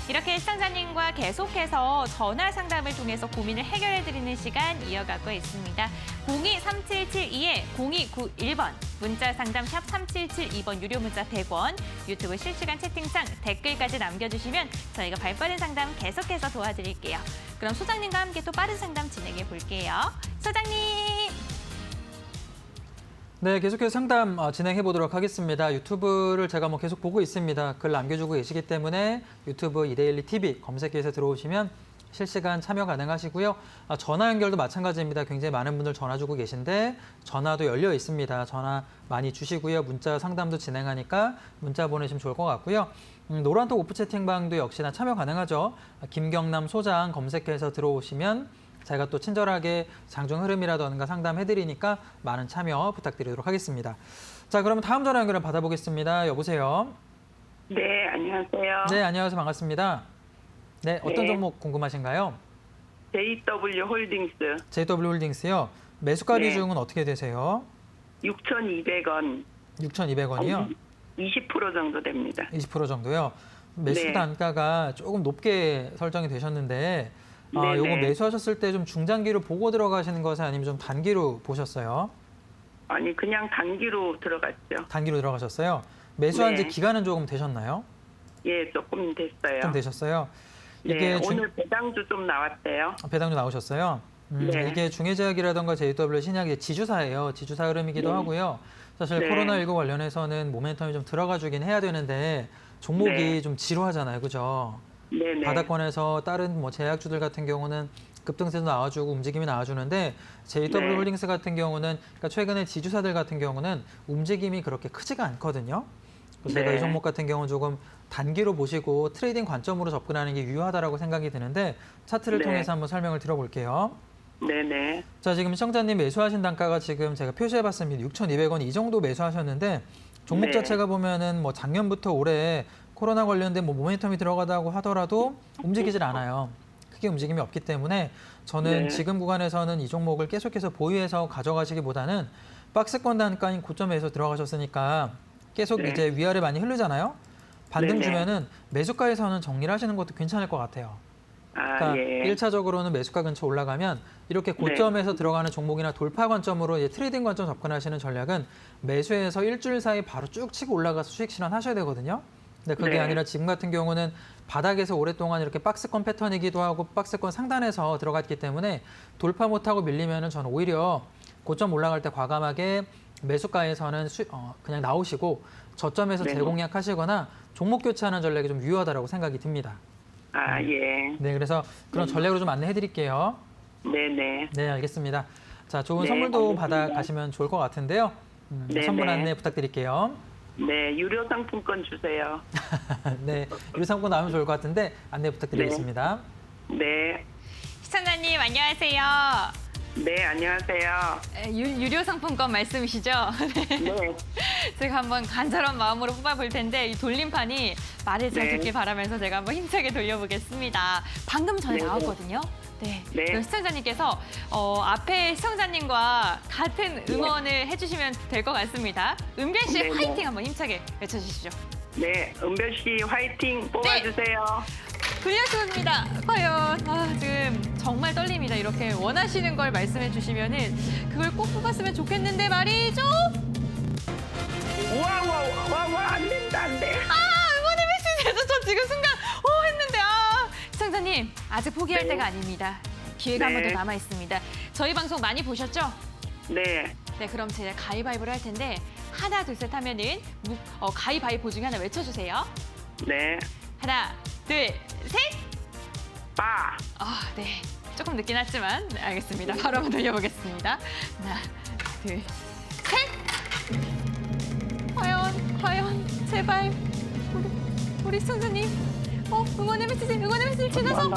Speaker 1: 이렇게 시청자님과 계속해서 전화 상담을 통해서 고민을 해결해드리는 시간 이어가고 있습니다. 023772-0291번, 문자 상담 샵 3772번 유료 문자 100원, 유튜브 실시간 채팅창 댓글까지 남겨주시면 저희가 발빠른 상담 계속해서 도와드릴게요. 그럼 소장님과 함께 또 빠른 상담 진행해 볼게요. 소장님!
Speaker 2: 네, 계속해서 상담 진행해 보도록 하겠습니다. 유튜브를 제가 뭐 계속 보고 있습니다. 글 남겨주고 계시기 때문에 유튜브 이데일리 TV 검색해서 들어오시면 실시간 참여 가능하시고요. 전화 연결도 마찬가지입니다. 굉장히 많은 분들 전화 주고 계신데 전화도 열려 있습니다. 전화 많이 주시고요. 문자 상담도 진행하니까 문자 보내시면 좋을 것 같고요. 노란톡 오프 채팅방도 역시나 참여 가능하죠. 김경남 소장 검색해서 들어오시면 제가 또 친절하게 장중 흐름이라던가 상담해드리니까 많은 참여 부탁드리도록 하겠습니다. 자, 그러면 다음 전화 연결을 받아보겠습니다. 여보세요?
Speaker 4: 네, 안녕하세요.
Speaker 2: 네, 안녕하세요. 반갑습니다. 네, 어떤
Speaker 4: 네.
Speaker 2: 종목 궁금하신가요?
Speaker 4: JW 홀딩스
Speaker 2: JW 홀딩스요. 매수가
Speaker 4: 네.
Speaker 2: 비중은 어떻게 되세요?
Speaker 4: 6,200원,
Speaker 2: 6,200원이요?
Speaker 4: 20% 정도 됩니다.
Speaker 2: 20% 정도요. 매수
Speaker 4: 네.
Speaker 2: 단가가 조금 높게 설정이 되셨는데
Speaker 4: 네네.
Speaker 2: 요거 매수하셨을 때 좀 중장기로 보고 들어가시는 것이 아니면 좀 단기로 보셨어요?
Speaker 4: 아니, 그냥 단기로 들어갔죠.
Speaker 2: 단기로 들어가셨어요? 매수한 지
Speaker 4: 네.
Speaker 2: 기간은 조금 되셨나요?
Speaker 4: 예, 조금 됐어요.
Speaker 2: 좀 되셨어요?
Speaker 4: 네,
Speaker 2: 이게
Speaker 4: 오늘 배당주 좀 나왔대요.
Speaker 2: 배당도 나오셨어요?
Speaker 4: 네.
Speaker 2: 이게 중해제약이라던가 JW 신약의 지주사예요. 지주사 흐름이기도
Speaker 4: 네.
Speaker 2: 하고요. 사실
Speaker 4: 네.
Speaker 2: 코로나19 관련해서는 모멘텀이 좀 들어가 주긴 해야 되는데 종목이
Speaker 4: 네.
Speaker 2: 좀 지루하잖아요. 그죠?
Speaker 4: 네네.
Speaker 2: 바닥권에서 다른 뭐 제약주들 같은 경우는 급등세도 나와주고 움직임이 나와주는데 JW
Speaker 4: 네.
Speaker 2: 홀딩스 같은 경우는 그러니까 최근에 지주사들 같은 경우는 움직임이 그렇게 크지가 않거든요. 그래서 제가
Speaker 4: 네.
Speaker 2: 이 종목 같은 경우는 조금 단기로 보시고 트레이딩 관점으로 접근하는 게 유효하다고 생각이 드는데 차트를
Speaker 4: 네.
Speaker 2: 통해서 한번 설명을 드려볼게요.
Speaker 4: 네네.
Speaker 2: 자, 지금 시청자님 매수하신 단가가 지금 제가 표시해봤습니다. 6,200원 이 정도 매수하셨는데 종목
Speaker 4: 네.
Speaker 2: 자체가 보면은 뭐 작년부터 올해 코로나 관련된 뭐 모멘텀이 들어가다고 하더라도 움직이질 않아요. 크게 움직임이 없기 때문에 저는
Speaker 4: 네.
Speaker 2: 지금 구간에서는 이 종목을 계속해서 보유해서 가져가시기보다는 박스권 단가인 고점에서 들어가셨으니까 계속
Speaker 4: 네.
Speaker 2: 이제 위아래 많이 흐르잖아요. 반등
Speaker 4: 네네.
Speaker 2: 주면은 매수가에서는 정리를 하시는 것도 괜찮을 것 같아요.
Speaker 4: 아,
Speaker 2: 그러니까
Speaker 4: 예.
Speaker 2: 1차적으로는 매수가 근처 올라가면 이렇게 고점에서 들어가는 종목이나 돌파 관점으로 이제 트레이딩 관점 접근하시는 전략은 매수해서 일주일 사이 바로 쭉 치고 올라가서 수익 실현하셔야 되거든요. 근데 그게
Speaker 4: 네.
Speaker 2: 아니라 지금 같은 경우는 바닥에서 오랫동안 이렇게 박스권 패턴이기도 하고 박스권 상단에서 들어갔기 때문에 돌파 못하고 밀리면은 저는 오히려 고점 올라갈 때 과감하게 매수가에서는 그냥 나오시고 저점에서
Speaker 4: 네.
Speaker 2: 재공략하시거나 종목 교체하는 전략이 좀 유효하다고 생각이 듭니다.
Speaker 4: 아, 예.
Speaker 2: 네, 그래서 그런 전략으로 좀 안내해 드릴게요.
Speaker 4: 네네.
Speaker 2: 네, 알겠습니다. 자, 좋은
Speaker 4: 네,
Speaker 2: 선물도
Speaker 4: 알겠습니다.
Speaker 2: 받아가시면 좋을 것 같은데요.
Speaker 4: 네,
Speaker 2: 선물
Speaker 4: 네.
Speaker 2: 안내 부탁드릴게요.
Speaker 4: 네, 유료 상품권 주세요.
Speaker 2: 네, 유상권 나오면 좋을 것 같은데 안내 부탁드리겠습니다.
Speaker 4: 네.
Speaker 1: 시청자님 안녕하세요.
Speaker 4: 네, 안녕하세요.
Speaker 1: 유료 상품권 말씀이시죠? 네.
Speaker 4: 네.
Speaker 1: 제가 한번 간절한 마음으로 뽑아볼 텐데 이 돌림판이 말을 잘
Speaker 4: 네.
Speaker 1: 듣길 바라면서 제가 한번 힘차게 돌려보겠습니다. 방금 전에
Speaker 4: 네.
Speaker 1: 나왔거든요. 네.
Speaker 4: 네.
Speaker 1: 그럼 시청자님께서 앞에 시청자님과 같은 응원을 해주시면 될 것 같습니다. 은별 씨
Speaker 4: 네, 네.
Speaker 1: 화이팅 한번 힘차게 외쳐주시죠.
Speaker 4: 네, 은별 씨 화이팅 뽑아주세요.
Speaker 1: 돌려줍니다. 과연 지금 정말 떨립니다. 이렇게 원하시는 걸 말씀해 주시면은 그걸 꼭 뽑았으면 좋겠는데 말이죠.
Speaker 4: 와, 안 된다, 안 돼.
Speaker 1: 응원의 메시지에서 저 지금 순간 했는데 시청자님 아직 포기할
Speaker 4: 네.
Speaker 1: 때가 아닙니다. 기회가 한 번
Speaker 4: 네.
Speaker 1: 더 남아 있습니다. 저희 방송 많이 보셨죠?
Speaker 4: 네.
Speaker 1: 네, 그럼 제가 가위바위보를 할 텐데 하나, 둘, 셋 하면은 가위바위보 중에 하나 외쳐주세요.
Speaker 4: 네.
Speaker 1: 하나, 둘, 셋.
Speaker 4: 빠.
Speaker 1: 네. 조금 늦긴 했지만 네, 알겠습니다. 바로 한번 돌려보겠습니다. 하나, 둘, 셋. 과연, 제발 우리 시청자님, 응원의 메시지 지나서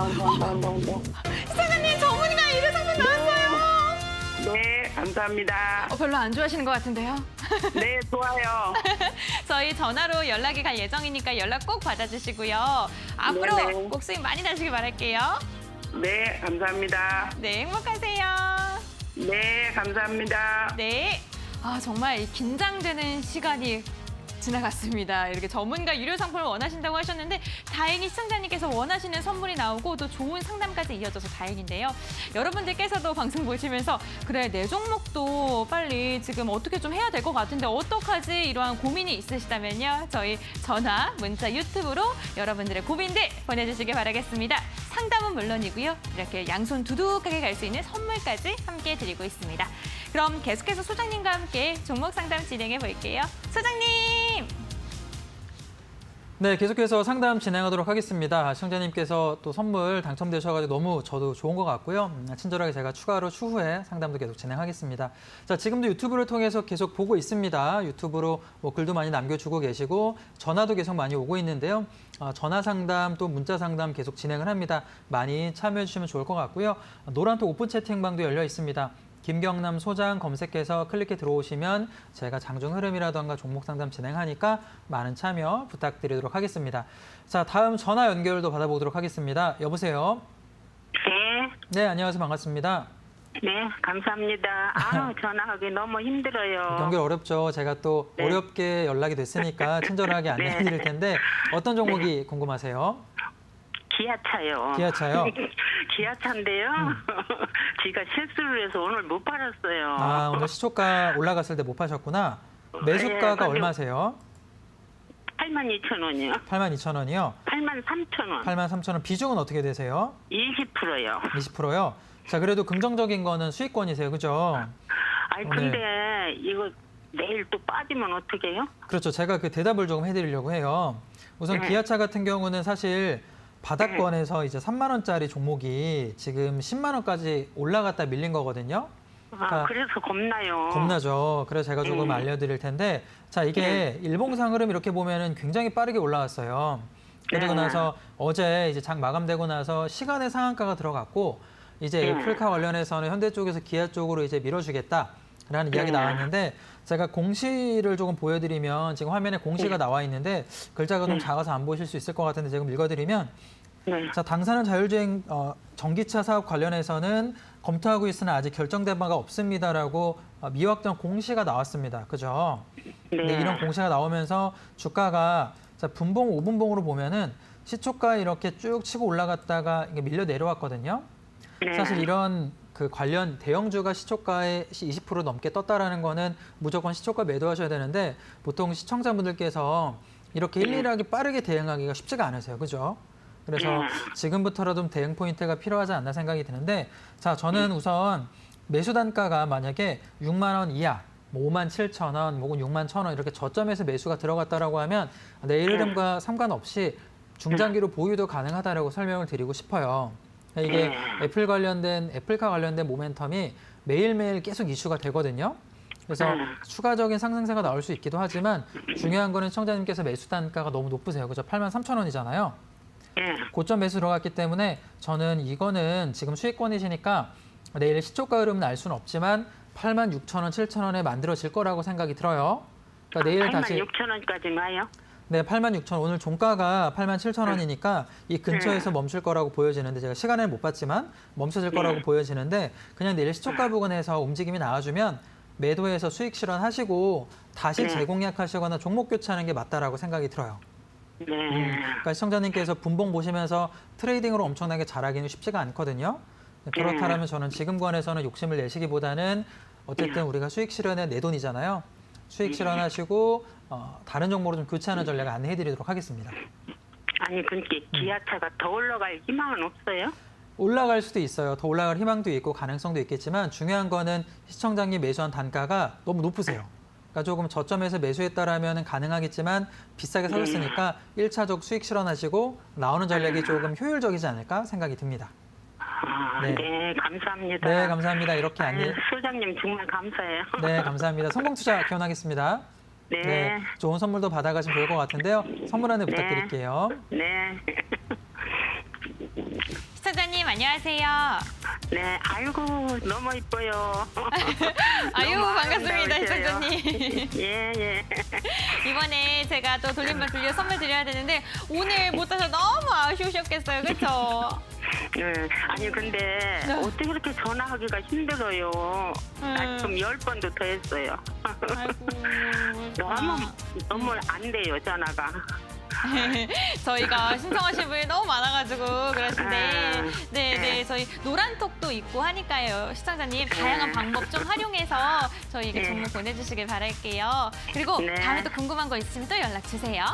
Speaker 1: 시청자님 정훈이가 이래 상품 나왔어요.
Speaker 4: 네, 감사합니다.
Speaker 1: 별로 안 좋아하시는 것 같은데요.
Speaker 4: 네, 좋아요.
Speaker 1: 저희 전화로 연락이 갈 예정이니까 연락 꼭 받아주시고요. 앞으로
Speaker 4: 네네.
Speaker 1: 꼭 수익 많이 나시길 바랄게요.
Speaker 4: 네, 감사합니다.
Speaker 1: 네, 행복하세요.
Speaker 4: 네, 감사합니다.
Speaker 1: 네. 정말 이 긴장되는 시간이 지나갔습니다. 이렇게 전문가 유료 상품을 원하신다고 하셨는데 다행히 시청자님께서 원하시는 선물이 나오고 또 좋은 상담까지 이어져서 다행인데요. 여러분들께서도 방송 보시면서 그래 내 종목도 빨리 지금 어떻게 좀 해야 될 것 같은데 어떡하지 이러한 고민이 있으시다면요. 저희 전화, 문자, 유튜브로 여러분들의 고민들 보내주시길 바라겠습니다. 상담은 물론이고요. 이렇게 양손 두둑하게 갈 수 있는 선물까지 함께 드리고 있습니다. 그럼 계속해서 소장님과 함께 종목 상담 진행해 볼게요. 소장님!
Speaker 2: 네, 계속해서 상담 진행하도록 하겠습니다. 시청자님께서 또 선물 당첨되셔가지고 너무 저도 좋은 것 같고요. 친절하게 제가 추가로 추후에 상담도 계속 진행하겠습니다. 자, 지금도 유튜브를 통해서 계속 보고 있습니다. 유튜브로 글도 많이 남겨주고 계시고 전화도 계속 많이 오고 있는데요. 전화 상담 또 문자 상담 계속 진행을 합니다. 많이 참여해 주시면 좋을 것 같고요. 노란톡 오픈 채팅방도 열려 있습니다. 김경남 소장 검색해서 클릭해 들어오시면 제가 장중 흐름이라던가 종목 상담 진행하니까 많은 참여 부탁드리도록 하겠습니다. 자, 다음 전화 연결도 받아보도록 하겠습니다. 여보세요?
Speaker 4: 네,
Speaker 2: 네, 안녕하세요. 반갑습니다.
Speaker 4: 네, 감사합니다. 전화하기 너무 힘들어요.
Speaker 2: 연결 어렵죠. 제가 또
Speaker 4: 네.
Speaker 2: 어렵게 연락이 됐으니까 친절하게 안내해 드릴 텐데 어떤 종목이 궁금하세요?
Speaker 4: 기아차요.
Speaker 2: 기아차요?
Speaker 4: 기아차인데요. 지가 실수를 해서 오늘 못 팔았어요.
Speaker 2: 아, 오늘 시초가 올라갔을 때 못 파셨구나. 매수가가
Speaker 4: 근데
Speaker 2: 얼마세요?
Speaker 4: 82,000원이요.
Speaker 2: 82,000원이요.
Speaker 4: 83,000원.
Speaker 2: 83,000원. 비중은 어떻게 되세요?
Speaker 4: 20%요.
Speaker 2: 20%요? 자, 그래도 긍정적인 거는 수익권이세요. 그죠?
Speaker 4: 아니 근데 이거 내일 또 빠지면 어떻게 해요?
Speaker 2: 그렇죠. 제가 그 대답을 조금 해드리려고 해요. 우선
Speaker 4: 네.
Speaker 2: 기아차 같은 경우는 사실 바닥권에서 이제 3만 원짜리 종목이 지금 10만 원까지 올라갔다 밀린 거거든요. 그러니까
Speaker 4: 그래서 겁나요.
Speaker 2: 겁나죠. 그래서 제가 조금 알려드릴 텐데, 자, 이게 일봉상 흐름 이렇게 보면은 굉장히 빠르게 올라왔어요. 그리고
Speaker 4: 네.
Speaker 2: 나서 어제 이제 장 마감되고 나서 시간의 상한가가 들어갔고, 이제
Speaker 4: 네.
Speaker 2: 에이플카 관련해서는 현대 쪽에서 기아 쪽으로 이제 밀어주겠다라는 이야기
Speaker 4: 네.
Speaker 2: 나왔는데, 제가 공시를 조금 보여드리면 지금 화면에 공시가 나와 있는데 글자가 좀 작아서 안 보실 수 있을 것 같은데 지금 읽어드리면,
Speaker 4: 네.
Speaker 2: 자, 당사는 자율주행 전기차 사업 관련해서는 검토하고 있으나 아직 결정된 바가 없습니다라고 미확정 공시가 나왔습니다. 그죠?
Speaker 4: 네.
Speaker 2: 근데 이런 공시가 나오면서 주가가 자, 분봉, 5분봉으로 보면은 시초가 이렇게 쭉 치고 올라갔다가 이게 밀려 내려왔거든요.
Speaker 4: 네.
Speaker 2: 사실 이런 그 관련 대형주가 시초가에 20% 넘게 떴다라는 거는 무조건 시초가 매도하셔야 되는데 보통 시청자분들께서 이렇게 일일하게 빠르게 대응하기가 쉽지가 않으세요. 그죠? 그래서 지금부터라도 좀 대응 포인트가 필요하지 않나 생각이 드는데, 자, 저는 우선 매수 단가가 만약에 6만 원 이하, 뭐 5만 7천 원, 혹은 6만 1천 원 이렇게 저점에서 매수가 들어갔다라고 하면 내일 흐름과 상관없이 중장기로 보유도 가능하다라고 설명을 드리고 싶어요. 이게 애플카 관련된 모멘텀이 매일매일 계속 이슈가 되거든요. 그래서 추가적인 상승세가 나올 수 있기도 하지만 중요한 거는 시청자님께서 매수 단가가 너무 높으세요. 그죠? 83,000원이잖아요. 고점 매수 들어갔기 때문에 저는 이거는 지금 수익권이시니까 내일 시초가 흐름은 알 수는 없지만 86,000원, 7,000원에 만들어질 거라고 생각이 들어요. 그러니까 내일 다시
Speaker 4: 86,000원까지 와요?
Speaker 2: 네, 86,000원. 오늘 종가가 87,000원이니까 이 근처에서 멈출 거라고 보여지는데 제가 시간을 못 봤지만 멈춰질 거라고 보여지는데 그냥 내일 시초가 부근에서 움직임이 나와주면 매도해서 수익 실현하시고 다시 재공략하시거나 종목 교체하는 게 맞다라고 생각이 들어요.
Speaker 4: 네.
Speaker 2: 그러니까 시청자님께서 분봉 보시면서 트레이딩으로 엄청나게 잘하기는 쉽지가 않거든요. 그렇다면 저는 지금 구간에서는 욕심을 내시기보다는 어쨌든 우리가 수익 실현에 내 돈이잖아요. 수익 실현하시고 다른 종목으로 좀 교체하는 전략을 안내해드리도록 하겠습니다.
Speaker 4: 아니 그러니까 기아차가 더 올라갈 희망은 없어요?
Speaker 2: 올라갈 수도 있어요. 더 올라갈 희망도 있고 가능성도 있겠지만 중요한 거는 시청자님 매수한 단가가 너무 높으세요. 그러니까 조금 저점에서 매수했다라면 가능하겠지만 비싸게 사셨으니까 1차적 수익 실현하시고 나오는 전략이 조금 효율적이지 않을까 생각이 듭니다.
Speaker 4: 네. 네, 감사합니다.
Speaker 2: 네, 감사합니다. 이렇게 안내.
Speaker 4: 소장님 정말 감사해요.
Speaker 2: 네, 감사합니다. 성공투자 기원하겠습니다.
Speaker 4: 네.
Speaker 2: 좋은 선물도 받아가시면 좋을 것 같은데요. 선물 안내 부탁드릴게요.
Speaker 4: 네.
Speaker 1: 시청자님 안녕하세요.
Speaker 4: 네, 아이고 너무 이뻐요.
Speaker 1: 아유
Speaker 4: 너무
Speaker 1: 반갑습니다,
Speaker 4: 아름다우셔요.
Speaker 1: 시청자님.
Speaker 4: 예.
Speaker 1: 이번에 제가 또 돌림판 돌려 선물 드려야 되는데 오늘 못 와서 너무 아쉬우셨겠어요, 그렇죠?
Speaker 4: 아니 근데 어떻게 이렇게 전화하기가 힘들어요. 나 좀 10번도 더 했어요.
Speaker 1: 아이고.
Speaker 4: 너무 안 돼요, 전화가.
Speaker 1: 저희가 신청하신 분이 너무 많아가지고 그러신데 네, 저희 노란톡도 있고 하니까요. 시청자님 다양한 방법 좀 활용해서 저희에게 종목 보내주시길 바랄게요. 그리고 다음에 또 궁금한 거 있으시면 또 연락 주세요.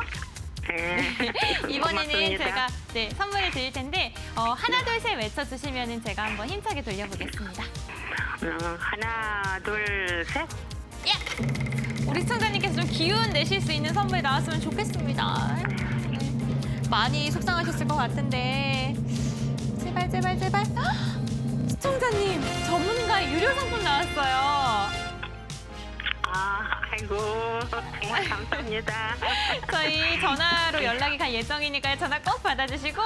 Speaker 1: 이번에는
Speaker 4: 고맙습니다.
Speaker 1: 제가 선물을 드릴 텐데 하나 둘 셋 외쳐주시면 제가 한번 힘차게 돌려보겠습니다.
Speaker 4: 하나, 둘, 셋.
Speaker 1: 우리 시청자님께서 좀 기운 내실 수 있는 선물이 나왔으면 좋겠습니다. 많이 속상하셨을 것 같은데 제발. 헉! 시청자님 전문가 유료 상품 나왔어요.
Speaker 4: 아이고 정말 감사합니다.
Speaker 1: 저희 전화로 연락이 갈 예정이니까 전화 꼭 받아주시고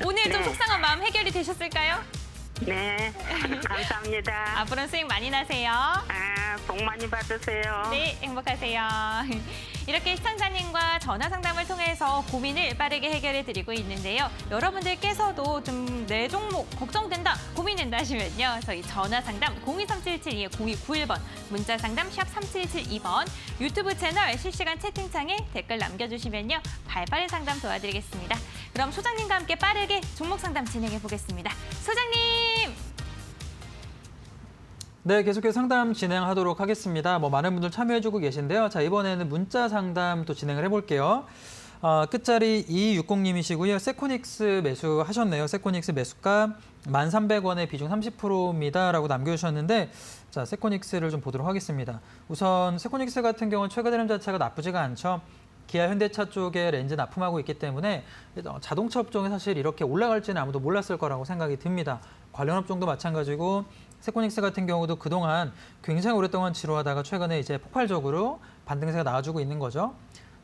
Speaker 1: 오늘 좀 속상한 마음 해결이 되셨을까요?
Speaker 4: 네, 감사합니다.
Speaker 1: 앞으로는 수익 많이 나세요.
Speaker 4: 복 많이 받으세요.
Speaker 1: 네, 행복하세요. 이렇게 시청자님과 전화 상담을 통해서 고민을 빠르게 해결해 드리고 있는데요. 여러분들께서도 좀 내 종목 걱정된다, 고민된다 하시면요. 저희 전화 상담 023772-0291번, 문자 상담 샵 3772번, 유튜브 채널 실시간 채팅창에 댓글 남겨주시면요. 발빠른 상담 도와드리겠습니다. 그럼 소장님과 함께 빠르게 종목 상담 진행해 보겠습니다. 소장님!
Speaker 2: 네, 계속해서 상담 진행하도록 하겠습니다. 많은 분들 참여해주고 계신데요. 자, 이번에는 문자 상담 또 진행을 해볼게요. 끝자리 2260님이시고요. 세코닉스 매수하셨네요. 세코닉스 매수가 1,300원에 비중 30%입니다. 라고 남겨주셨는데, 자, 세코닉스를 좀 보도록 하겠습니다. 우선 세코닉스 같은 경우는 최근 흐름 자체가 나쁘지가 않죠. 기아, 현대차 쪽에 렌즈 납품하고 있기 때문에 자동차 업종이 사실 이렇게 올라갈지는 아무도 몰랐을 거라고 생각이 듭니다. 관련 업종도 마찬가지고 세코닉스 같은 경우도 그동안 굉장히 오랫동안 지루하다가 최근에 이제 폭발적으로 반등세가 나와주고 있는 거죠.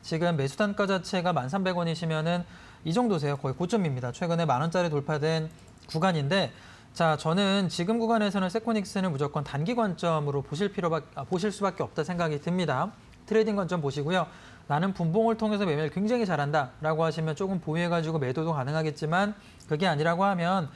Speaker 2: 지금 매수 단가 자체가 1,300원이시면은 이 정도세요. 거의 고점입니다. 최근에 10,000원짜리 돌파된 구간인데, 자, 저는 지금 구간에서는 세코닉스는 무조건 단기 관점으로 보실 수밖에 없다 생각이 듭니다. 트레이딩 관점 보시고요. 나는 분봉을 통해서 매매를 굉장히 잘한다라고 하시면 조금 보유해가지고 매도도 가능하겠지만 그게 아니라고 하면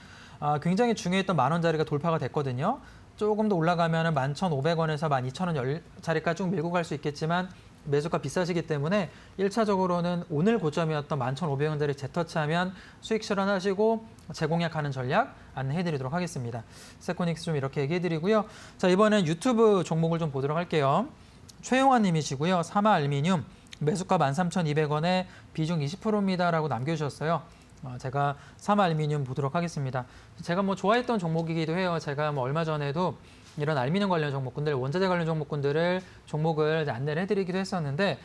Speaker 2: 굉장히 중요했던 10,000원짜리가 돌파가 됐거든요. 조금 더 올라가면 11,500원에서 12,000원짜리까지 쭉 밀고 갈 수 있겠지만 매수가 비싸시기 때문에 1차적으로는 오늘 고점이었던 11,500원짜리 재터치하면 수익 실현하시고 재공략하는 전략 안내해드리도록 하겠습니다. 세코닉스 좀 이렇게 얘기해드리고요. 자, 이번엔 유튜브 종목을 좀 보도록 할게요. 최용환 님이시고요. 사마알미늄 매수가 13,200원에 비중 20%입니다. 라고 남겨주셨어요. 제가 사마알미늄 보도록 하겠습니다. 제가 좋아했던 종목이기도 해요. 제가 얼마 전에도 이런 알미늄 관련 종목군들, 원자재 관련 종목을 안내를 해드리기도 했었는데,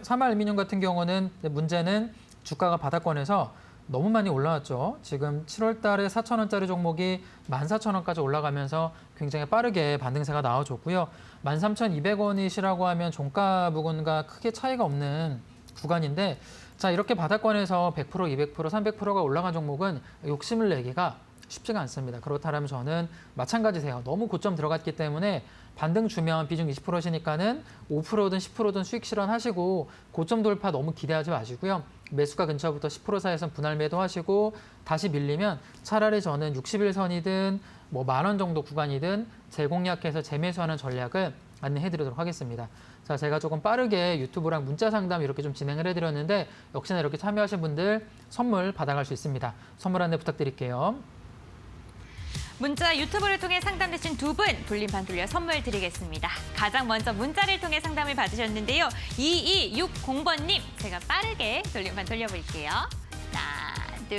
Speaker 2: 사마알미늄 같은 경우는 문제는 주가가 바닥권에서 너무 많이 올라왔죠. 지금 7월 달에 4,000원짜리 종목이 14,000원까지 올라가면서 굉장히 빠르게 반등세가 나와줬고요. 13,200원이시라고 하면 종가 부근과 크게 차이가 없는 구간인데 자 이렇게 바닥권에서 100%, 200%, 300%가 올라간 종목은 욕심을 내기가 쉽지가 않습니다. 그렇다면 저는 마찬가지세요. 너무 고점 들어갔기 때문에 반등 주면 비중 20%시니까는 5%든 10%든 수익 실현하시고 고점 돌파 너무 기대하지 마시고요. 매수가 근처부터 10% 사이에서 분할 매도하시고 다시 밀리면 차라리 저는 60일선이든 뭐 10,000원 정도 구간이든 재공략해서 재매수하는 전략을 안내해드리도록 하겠습니다. 자, 제가 조금 빠르게 유튜브랑 문자 상담 이렇게 좀 진행을 해드렸는데 역시나 이렇게 참여하신 분들 선물 받아갈 수 있습니다. 선물 안내 부탁드릴게요.
Speaker 1: 문자 유튜브를 통해 상담되신 두 분 돌림판 돌려 선물 드리겠습니다. 가장 먼저 문자를 통해 상담을 받으셨는데요. 2260번님 제가 빠르게 돌림판 돌려볼게요. 하나, 둘,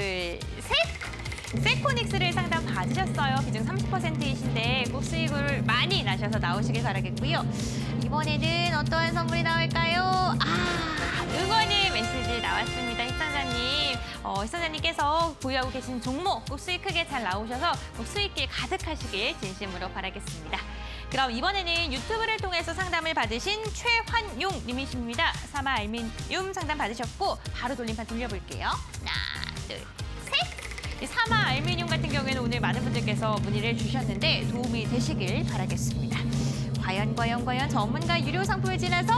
Speaker 1: 셋. 세코닉스를 상담 받으셨어요. 비중 30%이신데 꼭 수익을 많이 나셔서 나오시길 바라겠고요. 이번에는 어떠한 선물이 나올까요? 응원의 메시지 나왔습니다. 시청자님. 시청자님께서 보유하고 계신 종목 꼭 수익 크게 잘 나오셔서 꼭 수익길 가득하시길 진심으로 바라겠습니다. 그럼 이번에는 유튜브를 통해서 상담을 받으신 최환용 님이십니다. 사마 알미늄 상담 받으셨고 바로 돌림판 돌려볼게요. 하나, 둘, 셋. 이 사마 알미늄 같은 경우에는 오늘 많은 분들께서 문의를 주셨는데 도움이 되시길 바라겠습니다. 과연 전문가 유료 상품을 지나서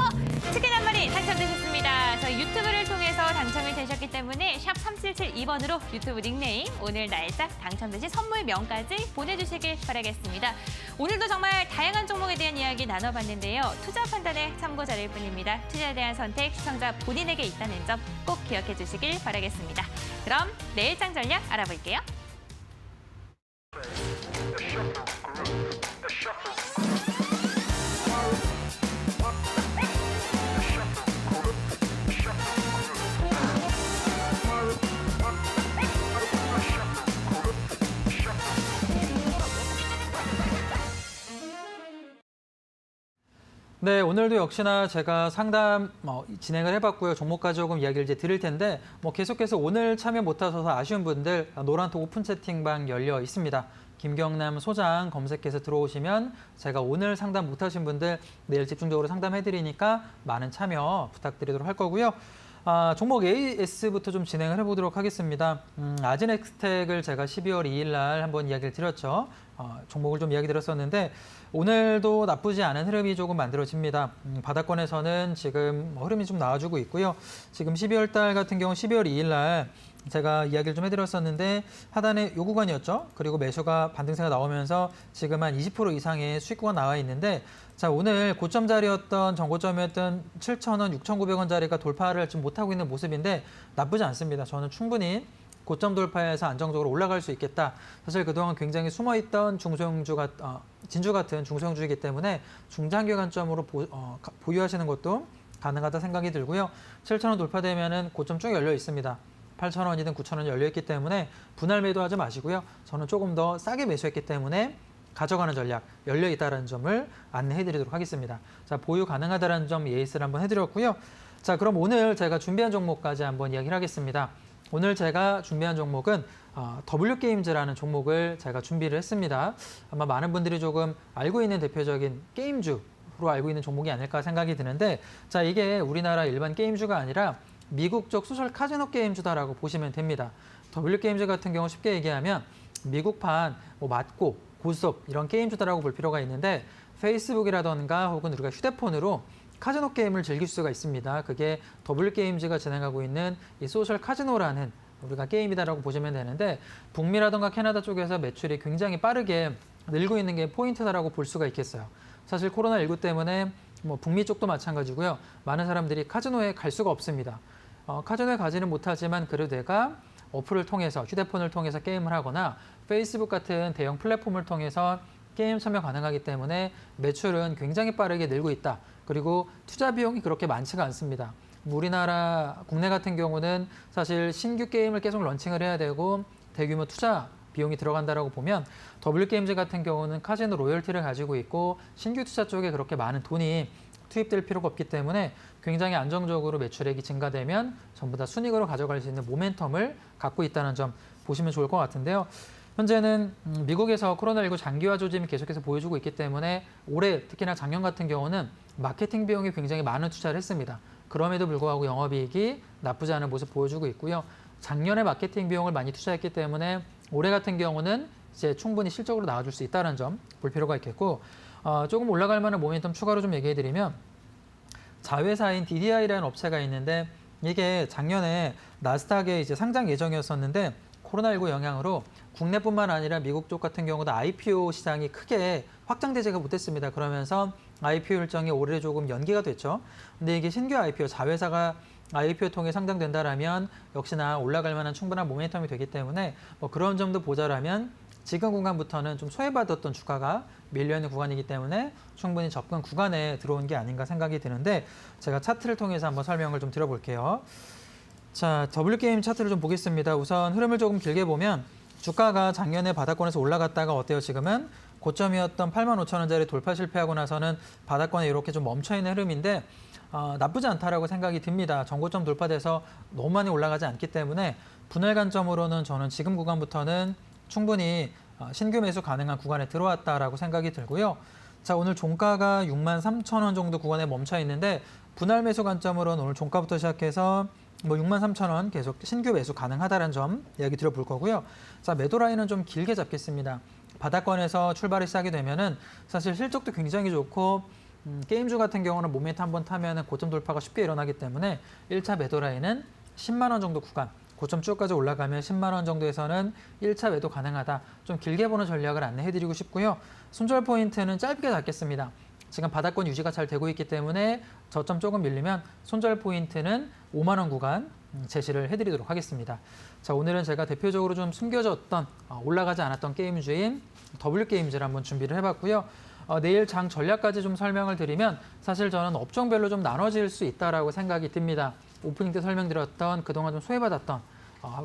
Speaker 1: 치킨 한 마리 당첨되셨습니다. 저희 유튜브를 통해서 당첨이 되셨기 때문에 샵 3772번으로 유튜브 닉네임, 오늘 날짜, 당첨되신 선물명까지 보내주시길 바라겠습니다. 오늘도 정말 다양한 종목에 대한 이야기 나눠봤는데요. 투자 판단의 참고자료일 뿐입니다. 투자에 대한 선택, 시청자 본인에게 있다는 점 꼭 기억해 주시길 바라겠습니다. 그럼 내일장 전략 알아볼게요.
Speaker 2: 네, 오늘도 역시나 제가 상담 진행을 해봤고요. 종목까지 조금 이야기를 이제 드릴 텐데 계속해서 오늘 참여 못하셔서 아쉬운 분들 노란톡 오픈 채팅방 열려 있습니다. 김경남 소장 검색해서 들어오시면 제가 오늘 상담 못하신 분들 내일 집중적으로 상담해드리니까 많은 참여 부탁드리도록 할 거고요. 종목 AS부터 좀 진행을 해보도록 하겠습니다. 아진엑스텍을 제가 12월 2일 날 한번 이야기를 드렸죠. 종목을 좀 이야기 드렸었는데 오늘도 나쁘지 않은 흐름이 조금 만들어집니다. 바닥권에서는 지금 흐름이 좀 나와주고 있고요. 지금 12월 달 같은 경우 12월 2일 날 제가 이야기를 좀 해드렸었는데 하단에 요 구간이었죠. 그리고 매수가 반등세가 나오면서 지금 한 20% 이상의 수익구가 나와 있는데 자 오늘 고점 자리였던 전고점이었던 7,000원, 6,900원짜리가 돌파를 좀 못하고 있는 모습인데 나쁘지 않습니다. 저는 충분히 고점 돌파해서 안정적으로 올라갈 수 있겠다. 사실 그동안 굉장히 숨어있던 중소형주가 진주 같은 중소형주이기 때문에 중장기 관점으로 보유하시는 것도 가능하다 생각이 들고요. 7,000원 돌파되면은 고점 쭉 열려 있습니다. 8,000원이든 9,000원이 열려 있기 때문에 분할 매도하지 마시고요. 저는 조금 더 싸게 매수했기 때문에 가져가는 전략 열려 있다는 점을 안내해드리도록 하겠습니다. 자 보유 가능하다는 점 예시를 한번 해드렸고요. 자 그럼 오늘 제가 준비한 종목까지 한번 이야기를 하겠습니다. 오늘 제가 준비한 종목은 W게임즈라는 종목을 제가 준비를 했습니다. 아마 많은 분들이 조금 알고 있는 대표적인 게임주로 알고 있는 종목이 아닐까 생각이 드는데 자 이게 우리나라 일반 게임주가 아니라 미국 쪽 소셜 카지노 게임주다라고 보시면 됩니다. W게임즈 같은 경우 쉽게 얘기하면 미국판 맞고 고스톱 이런 게임주다라고 볼 필요가 있는데 페이스북이라던가 혹은 우리가 휴대폰으로 카지노 게임을 즐길 수가 있습니다. 그게 W게임즈가 진행하고 있는 이 소셜 카지노라는 우리가 게임이다라고 보시면 되는데 북미라던가 캐나다 쪽에서 매출이 굉장히 빠르게 늘고 있는 게 포인트다라고 볼 수가 있겠어요. 사실 코로나19 때문에 북미 쪽도 마찬가지고요. 많은 사람들이 카지노에 갈 수가 없습니다. 카지노에 가지는 못하지만 그래도 내가 어플을 통해서 휴대폰을 통해서 게임을 하거나 페이스북 같은 대형 플랫폼을 통해서 게임 참여 가능하기 때문에 매출은 굉장히 빠르게 늘고 있다. 그리고 투자 비용이 그렇게 많지가 않습니다. 우리나라 국내 같은 경우는 사실 신규 게임을 계속 런칭을 해야 되고 대규모 투자 비용이 들어간다라고 보면 W게임즈 같은 경우는 카지노 로열티를 가지고 있고 신규 투자 쪽에 그렇게 많은 돈이 투입될 필요가 없기 때문에 굉장히 안정적으로 매출액이 증가되면 전부 다 순이익으로 가져갈 수 있는 모멘텀을 갖고 있다는 점 보시면 좋을 것 같은데요. 현재는 미국에서 코로나19 장기화 조짐이 계속해서 보여주고 있기 때문에 올해 특히나 작년 같은 경우는 마케팅 비용이 굉장히 많은 투자를 했습니다. 그럼에도 불구하고 영업이익이 나쁘지 않은 모습 보여주고 있고요. 작년에 마케팅 비용을 많이 투자했기 때문에 올해 같은 경우는 이제 충분히 실적으로 나와줄 수 있다는 점 볼 필요가 있겠고 조금 올라갈 만한 모멘텀 추가로 좀 얘기해드리면 자회사인 DDI라는 업체가 있는데 이게 작년에 나스닥에 이제 상장 예정이었었는데 코로나19 영향으로 국내뿐만 아니라 미국 쪽 같은 경우도 IPO 시장이 크게 확장되지가 못했습니다. 그러면서 IPO 일정이 올해 조금 연기가 됐죠. 근데 이게 신규 IPO, 자회사가 IPO 통해 상장된다라면 역시나 올라갈 만한 충분한 모멘텀이 되기 때문에 뭐 그런 점도 보자라면 지금 구간부터는 좀 소외받았던 주가가 밀려있는 구간이기 때문에 충분히 접근 구간에 들어온 게 아닌가 생각이 드는데 제가 차트를 통해서 한번 설명을 좀 드려볼게요. 자, W게임 차트를 좀 보겠습니다. 우선 흐름을 조금 길게 보면 주가가 작년에 바닥권에서 올라갔다가 어때요? 지금은 고점이었던 85,000원짜리 돌파 실패하고 나서는 바닥권에 이렇게 좀 멈춰있는 흐름인데 나쁘지 않다라고 생각이 듭니다. 전고점 돌파돼서 너무 많이 올라가지 않기 때문에 분할 관점으로는 저는 지금 구간부터는 충분히 신규 매수 가능한 구간에 들어왔다라고 생각이 들고요. 자, 오늘 종가가 63,000원 정도 구간에 멈춰 있는데 분할 매수 관점으로는 오늘 종가부터 시작해서 뭐 63,000원 계속 신규 매수 가능하다는 점 이야기 드려볼 거고요. 자, 매도 라인은 좀 길게 잡겠습니다. 바닥권에서 출발이 시작이 되면은 사실 실적도 굉장히 좋고 게임주 같은 경우는 모멘텀 한번 타면은 고점 돌파가 쉽게 일어나기 때문에 1차 매도 라인은 10만 원 정도 구간, 고점 쭉까지 올라가면 10만 원 정도에서는 1차 매도 가능하다. 좀 길게 보는 전략을 안내해드리고 싶고요. 손절 포인트는 짧게 잡겠습니다. 지금 바닥권 유지가 잘 되고 있기 때문에 저점 조금 밀리면 손절 포인트는 5만 원 구간 제시를 해드리도록 하겠습니다. 자, 오늘은 제가 대표적으로 좀 숨겨졌던 올라가지 않았던 게임주인 W게임즈를 한번 준비를 해봤고요. 내일 장 전략까지 좀 설명을 드리면 사실 저는 업종별로 좀 나눠질 수 있다라고 생각이 듭니다. 오프닝 때 설명드렸던 그동안 좀 소외받았던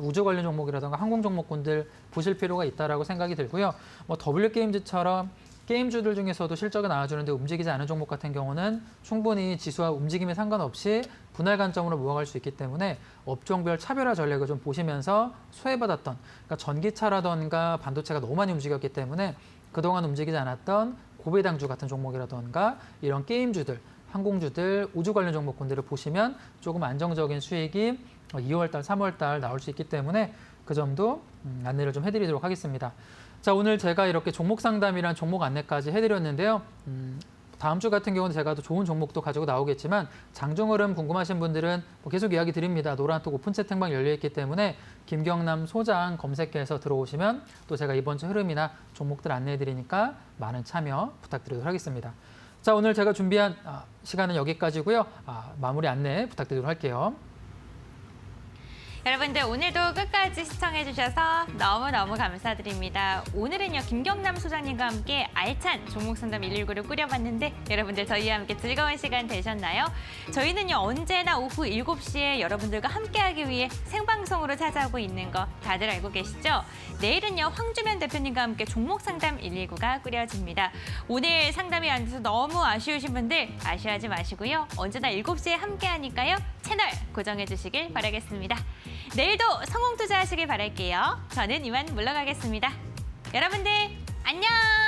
Speaker 2: 우주 관련 종목이라든가 항공 종목군들 보실 필요가 있다라고 생각이 들고요. 뭐 W게임즈처럼 게임주들 중에서도 실적이 나와주는데 움직이지 않은 종목 같은 경우는 충분히 지수와 움직임에 상관없이 분할 관점으로 모아갈 수 있기 때문에 업종별 차별화 전략을 좀 보시면서 소외받았던 그러니까 전기차라든가 반도체가 너무 많이 움직였기 때문에 그동안 움직이지 않았던 고배당주 같은 종목이라든가 이런 게임주들, 항공주들, 우주 관련 종목군들을 보시면 조금 안정적인 수익이 2월달, 3월달 나올 수 있기 때문에 그 점도 안내를 좀 해드리도록 하겠습니다. 자, 오늘 제가 이렇게 종목 상담이랑 종목 안내까지 해드렸는데요. 다음 주 같은 경우는 제가 또 좋은 종목도 가지고 나오겠지만 장중 흐름 궁금하신 분들은 뭐 계속 이야기 드립니다. 노란톡 오픈 채팅방 열려있기 때문에 김경남 소장 검색해서 들어오시면 또 제가 이번 주 흐름이나 종목들 안내해드리니까 많은 참여 부탁드리도록 하겠습니다. 자, 오늘 제가 준비한 시간은 여기까지고요. 마무리 안내 부탁드리도록 할게요.
Speaker 1: 여러분들 오늘도 끝까지 시청해주셔서 너무너무 감사드립니다. 오늘은요 김경남 소장님과 함께 알찬 종목상담 119를 꾸려봤는데 여러분들 저희와 함께 즐거운 시간 되셨나요? 저희는요 언제나 오후 7시에 여러분들과 함께하기 위해 생방송으로 찾아오고 있는 거 다들 알고 계시죠? 내일은요 황주면 대표님과 함께 종목상담 119가 꾸려집니다. 오늘 상담이 안 돼서 너무 아쉬우신 분들 아쉬워하지 마시고요. 언제나 7시에 함께하니까요. 채널 고정해 주시길 바라겠습니다. 내일도 성공 투자하시길 바랄게요. 저는 이만 물러가겠습니다. 여러분들 안녕!